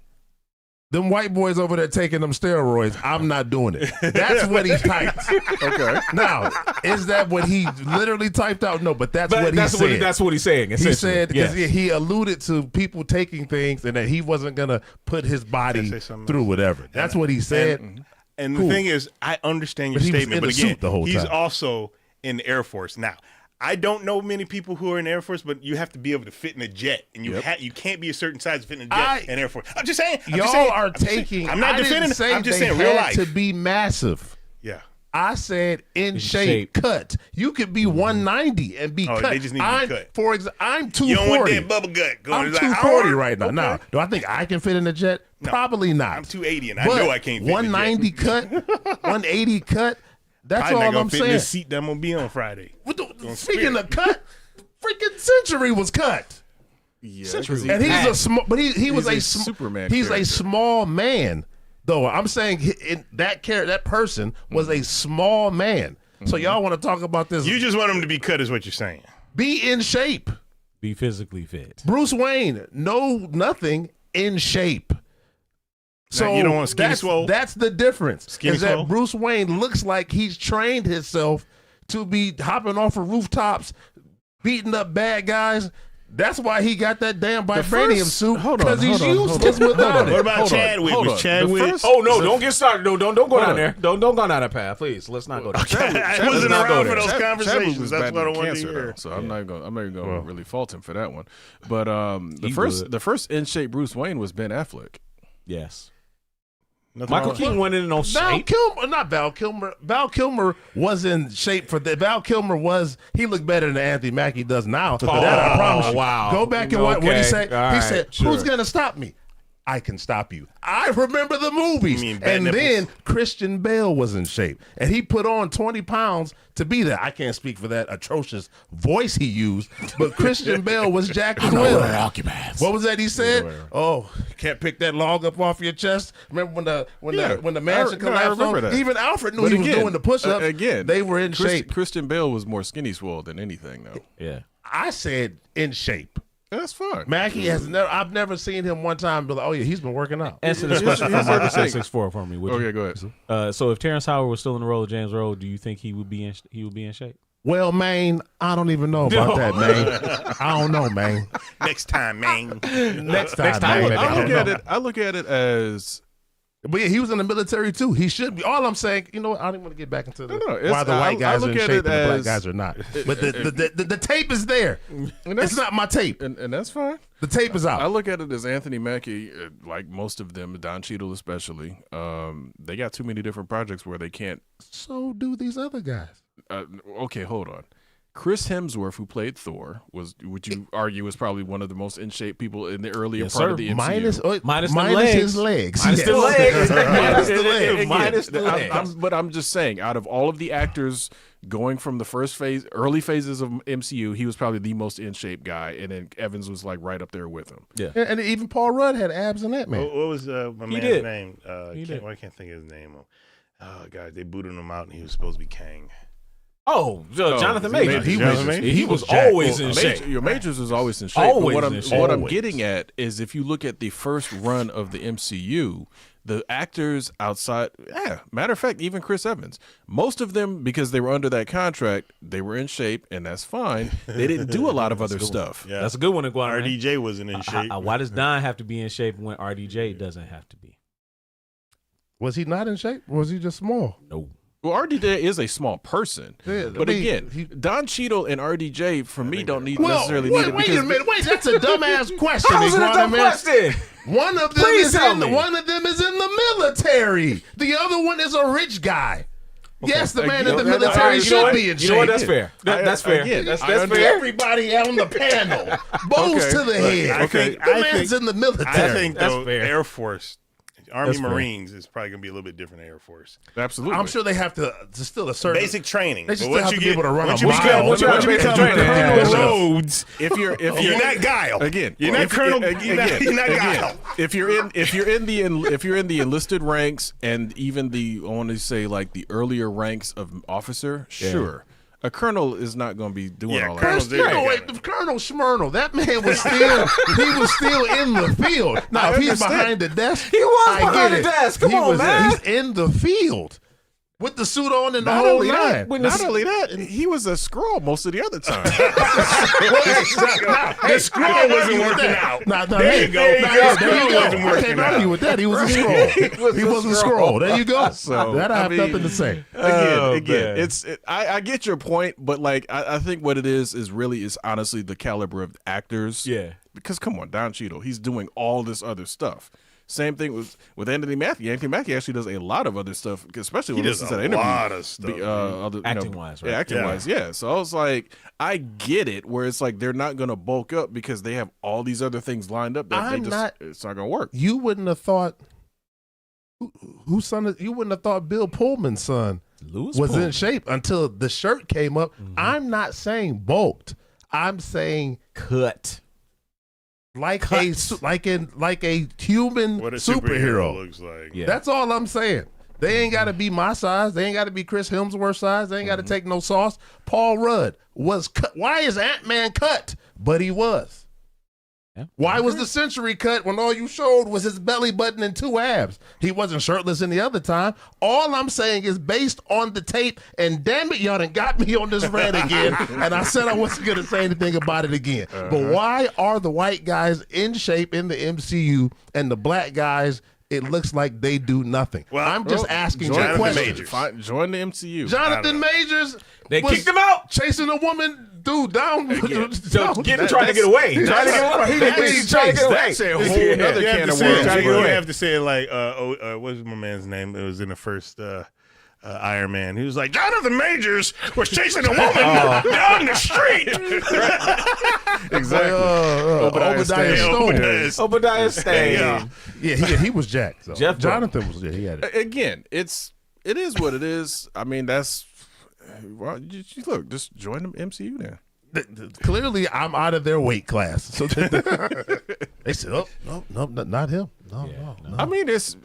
Them white boys over there taking them steroids, I'm not doing it. That's what he typed. Okay. Now, is that what he literally typed out? No, but that's what he said. That's what he's saying. He said, because he alluded to people taking things and that he wasn't going to put his body through whatever. That's what he said. And the thing is, I understand your statement, but again, he's also in the Air Force. Now, I don't know many people who are in the Air Force, but you have to be able to fit in a jet, and you can't be a certain size to fit in a jet in Air Force. I'm just saying. I'm not defending. I'm just saying real life to be massive. Yeah. I said in shape, cut. You could be 190 and be cut. They just need to be cut. For example, I'm 240. You don't want that bubble gut going. I'm 240 right now. Okay. Now, do I think I can fit in a jet? No, probably not. I'm 280, and I know I can't fit 190 cut, 180 cut. That's all I'm saying. This seat that I'm gonna be on Friday. Speaking of cut, freaking Century was cut. Yeah, and he's a small, but he was a Superman. He's a small man, though. I'm saying that person was a small man. So y'all want to talk about this? You just want him to be cut, is what you're saying. Be in shape. Be physically fit. Bruce Wayne, nothing in shape. So now, you don't want skinny swole? That's the difference. Skinny is that Bruce Wayne looks like he's trained himself to be hopping off of rooftops, beating up bad guys. That's why he got that damn vibranium suit, because he's useless without it. What about Chadwick? Was Chadwick? Oh no! Don't get started. Don't go down there. Don't go down that path, please. Let's not go down. I wasn't around for those conversations. That's what I wanted to hear. So I'm not even going to really fault him for that one. But the first in shape Bruce Wayne was Ben Affleck. Yes. Michael Keaton went in on shape. Val Kilmer. Val Kilmer was in shape for that. Val Kilmer he looked better than Anthony Mackie does now. That I promise you. Wow. Go back and watch what he said. He said, "Who's gonna stop me? I can stop you." I remember the movies. And then Christian Bale was in shape, and he put on 20 pounds to be there. I can't speak for that atrocious voice he used, but Christian Bale was jacked as well. What was that he said? Oh, can't pick that log up off your chest. Remember when the mansion collapsed? Even Alfred knew he was doing the push-ups. Again, they were in shape. Christian Bale was more skinny swole than anything, though. Yeah, I said in shape. That's fine. Mackie I've never seen him one time be like, oh yeah, he's been working out. Answer this question from Marcus 664 for me. Okay, go ahead. So if Terrence Howard was still in the role of James Earl, do you think he would be in shape? Well, man, I don't even know about that, man. I don't know, man. Next time, man. Next time, man. I look at it as. But yeah, he was in the military too. He should be. All I'm saying, I don't even want to get back into why the white guys are in shape and the black guys are not. But the tape is there. It's not my tape. And that's fine. The tape is out. I look at it as Anthony Mackie, like most of them, Don Cheadle especially, they got too many different projects where they can't. So do these other guys. Okay, hold on. Chris Hemsworth, who played Thor, would you argue was probably one of the most in shape people in the earlier Yes, part sir. of the MCU. Minus legs. his legs. Minus the legs. Minus the legs. Again, Minus the legs. but I'm just saying, out of all of the actors going from the first phase, early phases of MCU, he was probably the most in shape guy, and then Evans was like right up there with him. Yeah. And even Paul Rudd had abs in that man. What was my man's did. name? I can't think of his name. Oh, God, they booted him out, and he was supposed to be Kang. Oh, Jonathan Majors. He was always in shape. Your Majors was always in shape. Always but in shape. what I'm Always. getting at is if you look at the first run of the MCU, the actors outside, matter of fact, even Chris Evans, most of them, because they were under that contract, they were in shape, and that's fine. They didn't do a lot of other stuff. Yeah. That's a good one, Iguana. RDJ wasn't in shape. Why does Don have to be in shape when RDJ doesn't have to be? Was he not in shape? Or was he just small? No. Well, RDJ is a small person, Yeah, but I mean, again, Don Cheadle and RDJ for me don't need Well, necessarily wait, need it wait because a minute. Wait, that's a dumbass question. How is it a dumb question? One of them Please is tell in me. one of them is in the military. The other one is a rich guy. Yes, the man in the military should be in shape. You know what? That's fair. That's fair. Again, That's I fair. Everybody on the panel, bows Okay. to the head. I man's in the military. I think That's though, fair. Air Force, Army That's fair. Marines is probably gonna be a little bit different than Air Force. absolutely. I'm sure they have to still a certain Basic training. They just But still have to be able to run once a you mile. become, once you Once you become become Colonel training. Rhodes, if you're you're not Guile. again, You're not if- Colonel. again, You're not again, Guile. if you're in the enlisted ranks and even the I want to say like the earlier ranks of officer, sure. A colonel is not going to be doing Yeah, all that. colonels Colonel, there. wait, Colonel Schmernel, that man was still in the field. Now, if he's understand. behind the desk, He was I behind get the it. desk. Come He on, was man. He's in the field with the suit on and the Not whole only nine. that, not only that, he was a scroll most of the other time. The scroll wasn't working out. There you go. There you go. There you Scroll go. wasn't I working can't out. argue with that. He was a scroll. He was a scroll. There you go. So, that I I have mean, nothing to say. Again, man. I get your point, but like I think what it is really is honestly the caliber of actors. Yeah. Because come on, Don Cheadle, he's doing all this other stuff. Same thing with Anthony Mackie. Anthony Mackie actually does a lot of other stuff, especially when He he does listens to a that interview. lot of stuff, Acting-wise, right? Yeah, acting-wise, yeah. So I was like, I get it, where it's like they're not going to bulk up because they have all these other things lined up that it's not going to work. You wouldn't have thought whose son is, you wouldn't have thought Bill Pullman's son Lewis was Pullman. in shape until the shirt came up. I'm not saying bulked. I'm saying Cut. like a human What a superhero. looks like. Yeah. That's all I'm saying. They ain't got to be my size. They ain't got to be Chris Hemsworth size. They ain't got to take no sauce. Paul Rudd was cut. Why is Ant-Man cut? But he was. Yeah. Why was the Century cut when all you showed was his belly button and two abs? He wasn't shirtless any other time. All I'm saying is based on the tape, and damn it, y'all done got me on this rant again, and I said I wasn't going to say anything about it again. But why are the white guys in shape in the MCU and the black guys, it looks like they do nothing? Well, I'm just asking you Jonathan questions. Majors. Fine, join the MCU. Jonathan Majors They was kicked him out. chasing a woman, dude, down. So trying to get away. Trying to get away. That's- Trying to get away. That's a whole Yeah. nother You have can to of say, worms. you have to say it like, what's my man's name? It was in the first Iron Man. He was like, Jonathan Majors was chasing a woman down the street. Exactly. Obadiah Stone. Obadiah Stane. Yeah, he was jacked. So. Jeff Jonathan was. Yeah, he had it. Again, it is what it is. I mean, that's well, look, just join the MCU then. Clearly, I'm out of their weight class. So they said, "Oh, no, not him. No. I mean, it's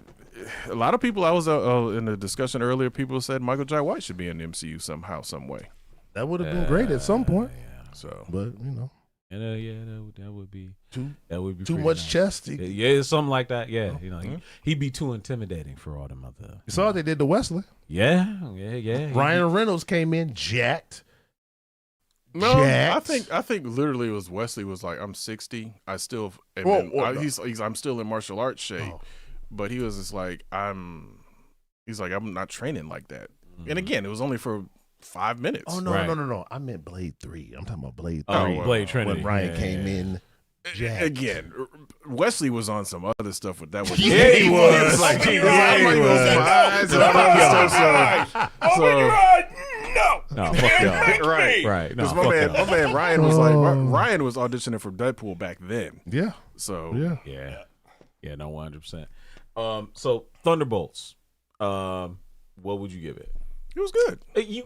a lot of people. I was in the discussion earlier. People said Michael Jai White should be in the MCU somehow, some way. That would have been great at some point. So, But you know, That would be too pretty much nice. chest. Yeah, something like that. Yeah, you know, he'd be too intimidating for all them other. You saw what they did to Wesley. Yeah. Ryan Reynolds came in jacked. no, Jacked. I think literally it was Wesley was like, I'm 60. I still, and Whoa, then whoa, no. he's I'm still in martial arts shape, Oh. but he was just like, I'm not training like that. And again, it was only for 5 minutes. Oh no, Right. no! I meant Blade 3. I'm talking about Blade 3. Oh, Blade Trinity. When Ryan Yeah, came yeah. in. Jacked. Again, Wesley was on some other stuff with that. Yeah, he was. Like, Yeah, he was. my eyes and all that stuff. So, Oh my God, no. No, fuck y'all. Right. No, Because fuck y'all. my man Ryan was like, Ryan was auditioning for Deadpool back then. Yeah. So Yeah. Yeah, no, 100%. So Thunderbolts, what would you give it? it was good.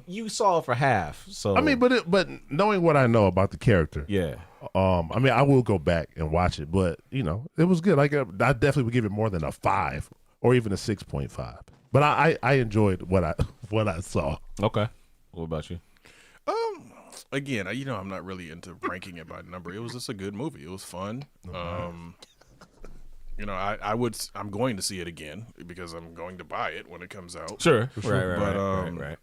You saw it for half, so I mean, but knowing what I know about the character, yeah. I mean, I will go back and watch it, but you know, it was good. Like I definitely would give it more than a 5 or even a 6.5. But I enjoyed what I saw. Okay. What about you? Again, I'm not really into ranking it by number. It was just a good movie. It was fun. I'm going to see it again because I'm going to buy it when it comes out. Sure. But, Right.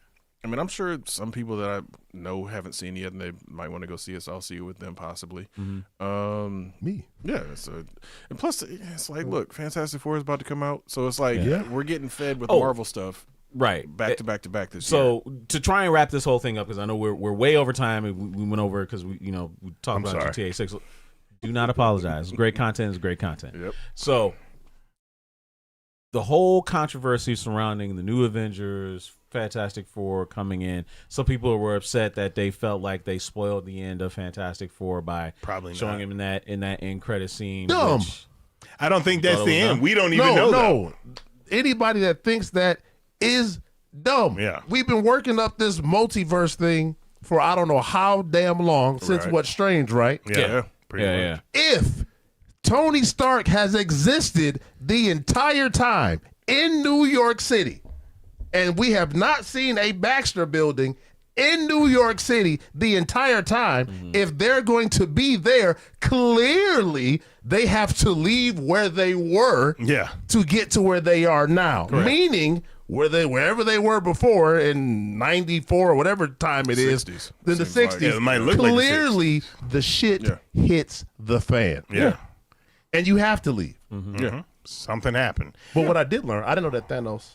I mean, I'm sure some people that I know haven't seen it yet, and they might want to go see it. So I'll see it with them possibly. Me. Yeah. So, and plus, it's like, look, Fantastic Four is about to come out, so it's like we're getting fed with Marvel stuff, Right. back to back to back this year. So to try and wrap this whole thing up, because I know we're way over time, and we went over because we talked about sorry. GTA 6. Do not apologize. Great content is great content. Yep. So the whole controversy surrounding the new Avengers, Fantastic Four coming in, some people were upset that they felt like they spoiled the end of Fantastic Four by Probably showing not. him in that end credit scene. Dumb. which- I don't think that's thought it the was end. dumb? We don't even know. No. Anybody that thinks that is dumb. Yeah. We've been working up this multiverse thing for I don't know how damn long since Right. What's Strange, right? Yeah. Pretty Yeah, much. yeah. If Tony Stark has existed the entire time in New York City, and we have not seen a Baxter building in New York City the entire time, if they're going to be there, clearly they have to leave where they were Yeah. to get to where they are now. Meaning wherever they were before in 94 or whatever time it is, 60s. in the Seems like. 60s, Yeah, it might look like the clearly the shit hits the fan. Yeah. And you have to leave. Yeah. Something happened. But what I did learn, I didn't know that Thanos,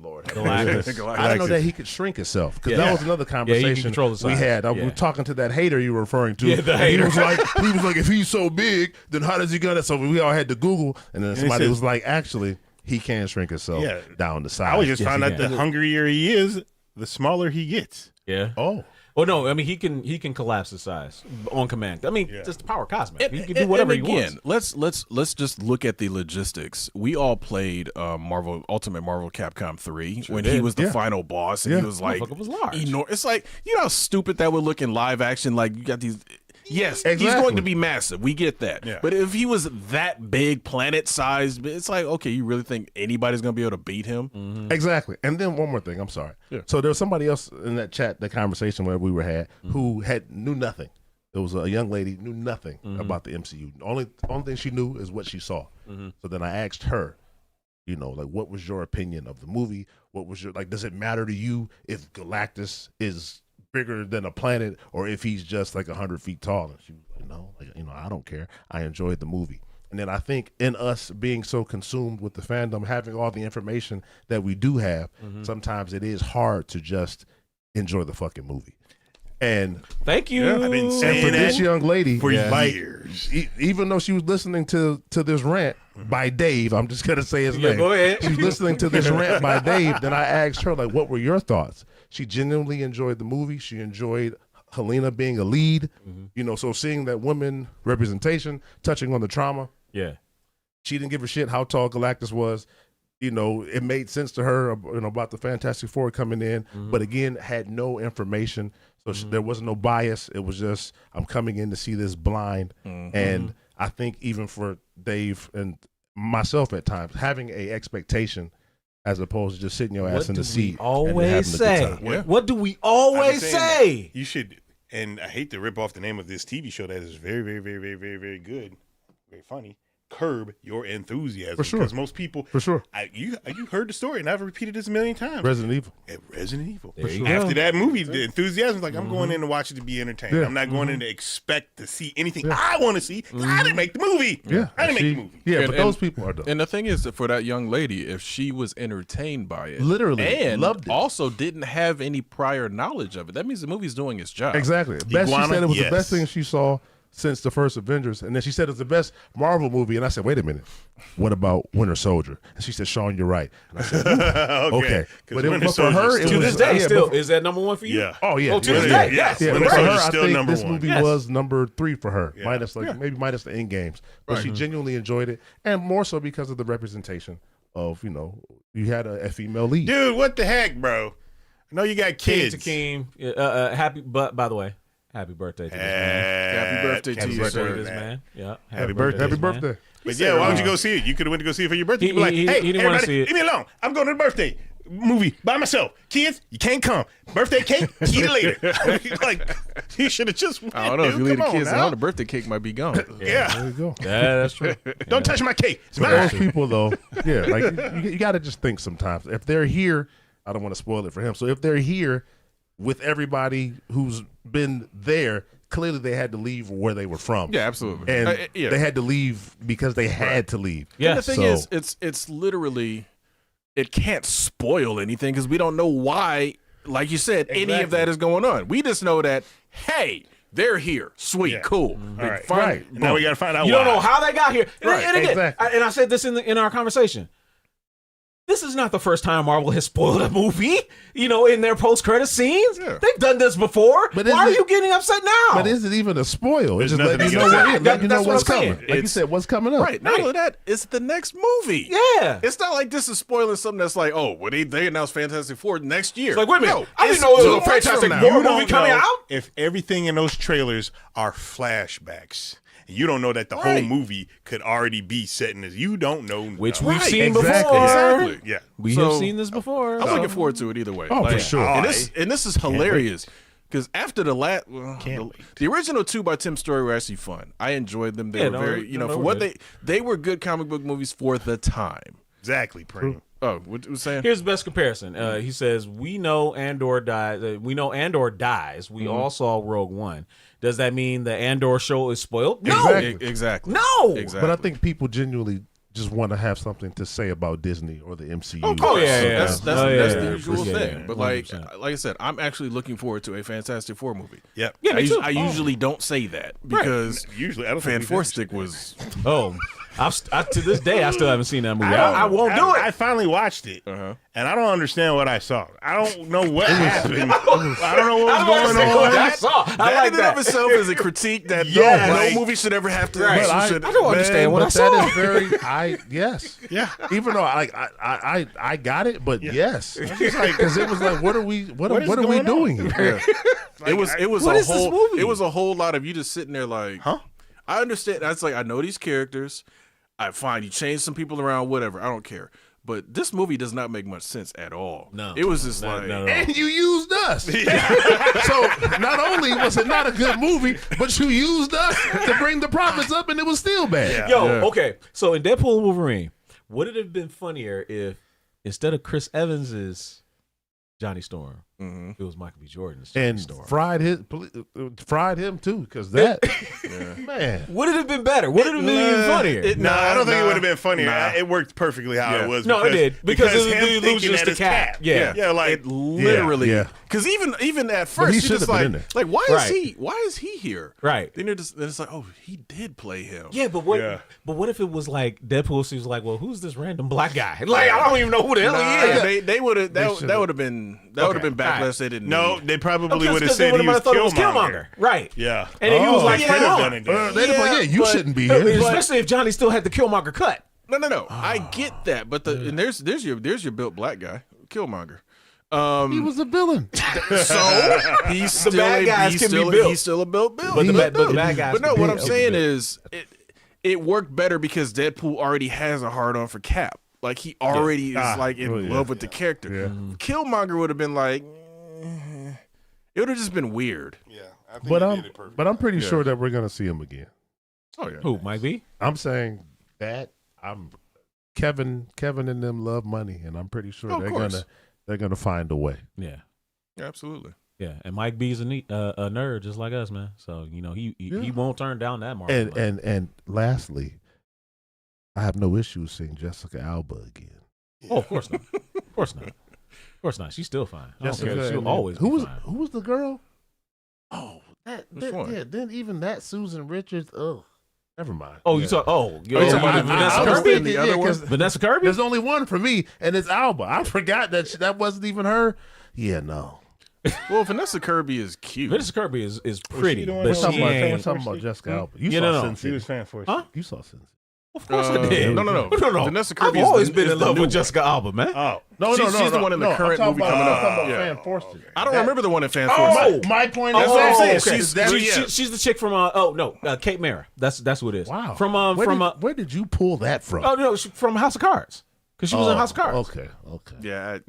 Lord. I didn't know that he could shrink himself. Because that was another conversation control the we size. had. I Yeah. was talking to that hater you were referring to. Yeah, the and hater. He was like, if he's so big, then how does he get it? So we all had to Google. And then somebody says- was like, actually, he can shrink himself down the side. I was just Yes, found he out can. the hungrier he is, the smaller he gets. Yeah. Oh. Well, no, I mean he can collapse his size on command. I mean, just the power cosmic. He can do whatever he wants. Let's just look at the logistics. We all played Ultimate Marvel Capcom 3 when he did. was the final boss, and he was like, Motherfucker was large. It's like, you know how stupid that would look in live action. Like, you got these. Yes, he's Exactly. going to be massive. We get that. Yeah. But if he was that big, planet sized, it's like, okay, you really think anybody's going to be able to beat him? Exactly. And then one more thing. I'm sorry. So there was somebody else in that chat, that conversation where we were had, who knew nothing. It was a young lady knew nothing about the MCU. The only thing she knew is what she saw. So then I asked her, like, what was your opinion of the movie? What was your, like, does it matter to you if Galactus is bigger than a planet or if he's just like 100 feet tall? And she was like, no, I don't care. I enjoyed the movie. And then I think in us being so consumed with the fandom, having all the information that we do have, sometimes it is hard to just enjoy the fucking movie. And Thank you. I've been and saying for this that young lady, for like, years. even though she was listening to this rant by Dave, I'm just gonna say his name. Go ahead. She was listening to this rant by Dave. Then I asked her, like, what were your thoughts? She genuinely enjoyed the movie. She enjoyed Helena being a lead. So seeing that woman representation, touching on the trauma. Yeah. She didn't give a shit how tall Galactus was. It made sense to her, about the Fantastic Four coming in, but again, had no information. So there was no bias. It was just, I'm coming in to see this blind. And I think even for Dave and myself at times, having a expectation as opposed to just sitting your ass in the seat. Always say. Yeah. What do we I've been always saying say? that. You should, and I hate to rip off the name of this TV show that is very, very, very, very, very, very good, very funny. Curb your enthusiasm. For sure. Because most people, For sure. you heard the story, and I've repeated this a million times. Resident Evil. Resident Evil. There you After go. that movie, the enthusiasm is like, I'm going in to watch it to be entertained. Yeah. I'm not going in to expect to see anything I want to see. 'Cause I didn't make the movie. Yeah. I didn't make the movie. Yeah, And- but those people are dumb. And the thing is that for that young lady, if she was entertained by it, Literally, and loved it. also didn't have any prior knowledge of it, that means the movie's doing its job. Exactly. Best she Iguana? said it was Yes. the best thing she saw since the first Avengers. And then she said it's the best Marvel movie. And I said, wait a minute, what about Winter Soldier? And she said, Sean, you're right. And I said, okay. But for her, to this day, still is that number one for you? Yeah. Oh yeah. Oh, to this day, yes. Yeah, Winter for her, Soldier's I still think number this one. movie was number 3 for her, minus maybe minus the end games. But she genuinely enjoyed it, and more so because of the representation of you had a female lead. Dude, what the heck, bro? I know you got kids. King to Keem, happy. But by the way, happy birthday to this man. Happy birthday to you, Birthday sir. to this man. Yeah. Happy birthday. Happy birthday. But yeah, why don't you go see it? You could have went to go see it for your birthday. You'd be like, hey, he didn't want to everybody, see it. leave me alone. I'm going to the birthday movie by myself. Kids, you can't come. Birthday cake, eat it later. Like, you should have just went, I don't know if you dude. leave the Come kids on at now. home, the birthday cake might be gone. Yeah. There you go. Yeah, that's true. Don't touch my cake. It's For mine. those people, though, yeah, like you got to just think sometimes. If they're here, I don't want to spoil it for him. So if they're here with everybody who's been there, clearly they had to leave where they were from. Yeah, absolutely. And Yeah. they had to leave because they had to leave. Yeah. And the thing is, it's literally, it can't spoil anything because we don't know why, like you said, any of that is going on. We just know that, hey, they're here. Sweet, Yeah. cool. All right. Right. Now we got to find out You why. don't know how they got here. Right, And again, exactly. and I said this in our conversation. This is not the first time Marvel has spoiled a movie, in their post-credit scenes. Yeah. They've done this before. But why are is it- you getting upset now? But is it even a spoil? It's There's just letting nothing you to know get what upset. letting you know That's what what's I'm saying. coming. Like you said, what's coming up. Right. Not only that, it's the next movie. Yeah. It's not like this is spoiling something that's like, oh, well, they announced Fantastic Four next year. It's like, wait a minute. No, I didn't it's know there 2 was a months Fantastic from Four now. movie don't coming know out? If everything in those trailers are flashbacks. You don't know that the whole Right. movie could already be set in this. You don't know. Which no. we've Right, seen exactly. before. Exactly. Yeah. We So- have seen this before. I'm so- looking forward to it either way. Oh, for sure. And this is hilarious because after the the original 2 by Tim Story were actually fun. I enjoyed them. They Yeah, were no, very, no, for no, what good. they were good comic book movies for the time. Exactly, Preem. Oh, what was saying? Here's the best comparison. He says, "We know Andor dies. We know Andor dies. We all saw Rogue One. Does that mean the Andor show is spoiled? No, Exactly. Exactly. no. Exactly. But I think people genuinely just want to have something to say about Disney or the MCU. Oh, yeah, So yeah. that's Oh, yeah, that's yeah, the yeah. usual Yeah, thing. yeah, But like 100%. I said, I'm actually looking forward to a Fantastic Four movie. Yep. Yeah, me too. I usually don't say that because Usually, I don't think Fan we Four finished Stick was Oh, to this day, I still haven't seen that movie. I won't do it. I finally watched it, Uh-huh. and I don't understand what I saw. I don't know what happened. I don't know I what don't was understand going what on. I saw. I that like in and that. of itself is a critique that Yes. no Like- movie should ever have to. Right. But should- I don't understand what I But saw. that is very, yes. Yeah. Even though I got it, but yes, because it was like, what are we is going doing on? here? It was what a is this whole movie? it was a whole lot of you just sitting there like, Huh? I understand. That's like I know these characters. I find you change some people around, whatever. I don't care. But this movie does not make much sense at all. No. It was just No, like no. And you used us. So not only was it not a good movie, but you used us to bring the profits up, and it was still bad. Yo, Yeah. okay. So in Deadpool and Wolverine, would it have been funnier if instead of Chris Evans's Johnny Storm, Mhm. it was Michael B. Jordan's Johnny And Storm? fried him too, because that man. Would it have been better? Would it have been even funnier? No, I don't think it Nah. would have been funnier. Nah. It worked perfectly how Yeah. it was. No, it did. Because him it thinking loses that to it's Cap. Yeah. yeah, like it literally yeah. because even at But first he you're should just have been in like there. why Right. is he here? Right. Then it's like, oh, he did play him. Yeah, but what? Yeah. But what if it was like Deadpool? She was like, "Well, who's this random black guy? Like, I don't even know who the hell he is." They would have that should've. would have been backlash. Alright. They didn't. no, need. they probably would have Because said they he would was have thought it was Killmonger. Killmonger, right? Yeah. And then he was Oh, like, They "Yeah, could have no." done it. They'd have been like, you but- shouldn't be here. Especially if Johnny still had the Killmonger cut. No. I get that, but and there's your built black guy, Killmonger. He was a villain. So he's still bad guys can be built. He's still a built Bill. But the He- bad guys. But no, can what be I'm built. saying is it worked better because Deadpool already has a hard on for Cap. Like he already is like in Oh, yeah. love with the character. Yeah. Killmonger would have been like, it would have just been weird. Yeah. I think But I'm pretty sure that we're gonna see him again. Oh yeah. Who, Mike B? I'm saying that Kevin and them love money, and I'm pretty sure Oh, of course. they're gonna find a way. Yeah. Absolutely. Yeah, and Mike B's a nerd just like us, man. So he won't turn down that Marvel. And money. and lastly, I have no issues seeing Jessica Alba again. Oh, of course not. Of course not. Of course not. She's still fine. I don't care. She'll always who be was fine. who was the girl? Oh, Then even that Susan Richards. Oh, never mind. Oh, you saw? Oh, you talking about Vanessa Kirby? The other one? Vanessa Kirby? There's only one for me, and it's Alba. I forgot that wasn't even her. Yeah, no. Well, Vanessa Kirby is cute. Vanessa Kirby is pretty, but We're she talking ain't. about Jessica Alba. You Yeah, saw no. Sin She City. was fan for. Huh? You saw Sin City. Of course I did. No. Vanessa Kirby I've always is been in love new with Jessica Alba, man. Oh, No, She's the one in the current movie coming up. I'm talking about Yeah. Fan Forster. I don't remember the one in Fan Oh! Force. My point That's is what I'm saying. Okay. She's She's the chick from Kate Mara. That's what it is. Wow. From where did you pull that from? oh no, from House of Cards, because she was in House of Cards. Okay. Yeah.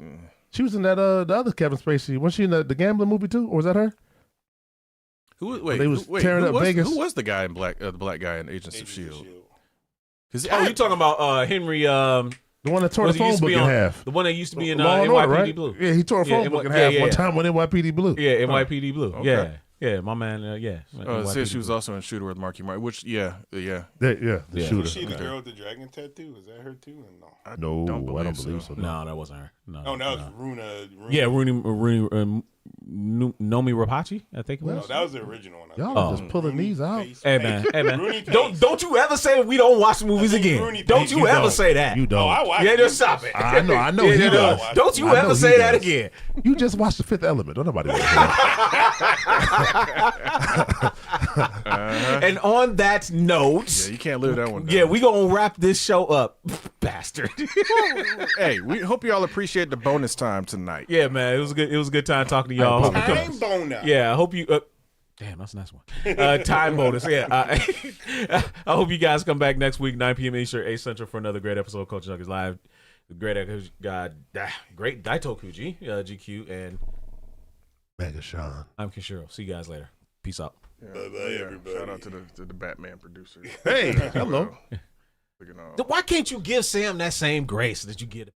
She was in that the other Kevin Spacey. Was she in the gambling movie too, or was that her? They was tearing up Vegas. Who was the guy in the black guy in Agents of Shield? Oh, you talking about Henry? The one that tore the phone book in half. The one that used to be in Law and Order, NYPD right? Blue. Yeah, he tore a phone book in half one time on NYPD Blue. Yeah, NYPD Blue. Okay. Yeah, my man. Yeah. It says she was Blue. also in Shooter with Marky Mark, which the The shooter. Was she the girl with the dragon tattoo? Is that her too? Or no. I No, don't I don't believe so. No, that wasn't her. No, Oh, that was Runa. Yeah, Rooney Nomi Rapace, I think it was. No, that was the original one. Y'all are just pulling these out. Hey man, Rooney don't you ever say we don't watch movies again. Rooney Don't Pace. you ever say that. You don't. Oh, I watched Yeah, it. just stop it. I know Yeah, he no, does. Don't you I know ever he say that does. again. You just watched The Fifth Element. Don't nobody want to hear that. And on that note, you can't live that one down. yeah, we gonna wrap this show up, bastard. Hey, we hope you all appreciate the bonus time tonight. Yeah, man, it was good. It was a good time talking to y'all. Hope you come- Time boner. Yeah, I hope you. Damn, that's a nice one. Time bonus. Yeah, I hope you guys come back next week, 9 p.m. Eastern, 8 Central, for another great episode of Culture Junkies Live. Great Daito Kuji, GQ, and Mega Sean. I'm Kishiro. See you guys later. Peace out. Bye-bye, everybody. Shout out to the Batman producer. Hey, hello. Looking all- Why can't you give Sam that same grace that you get?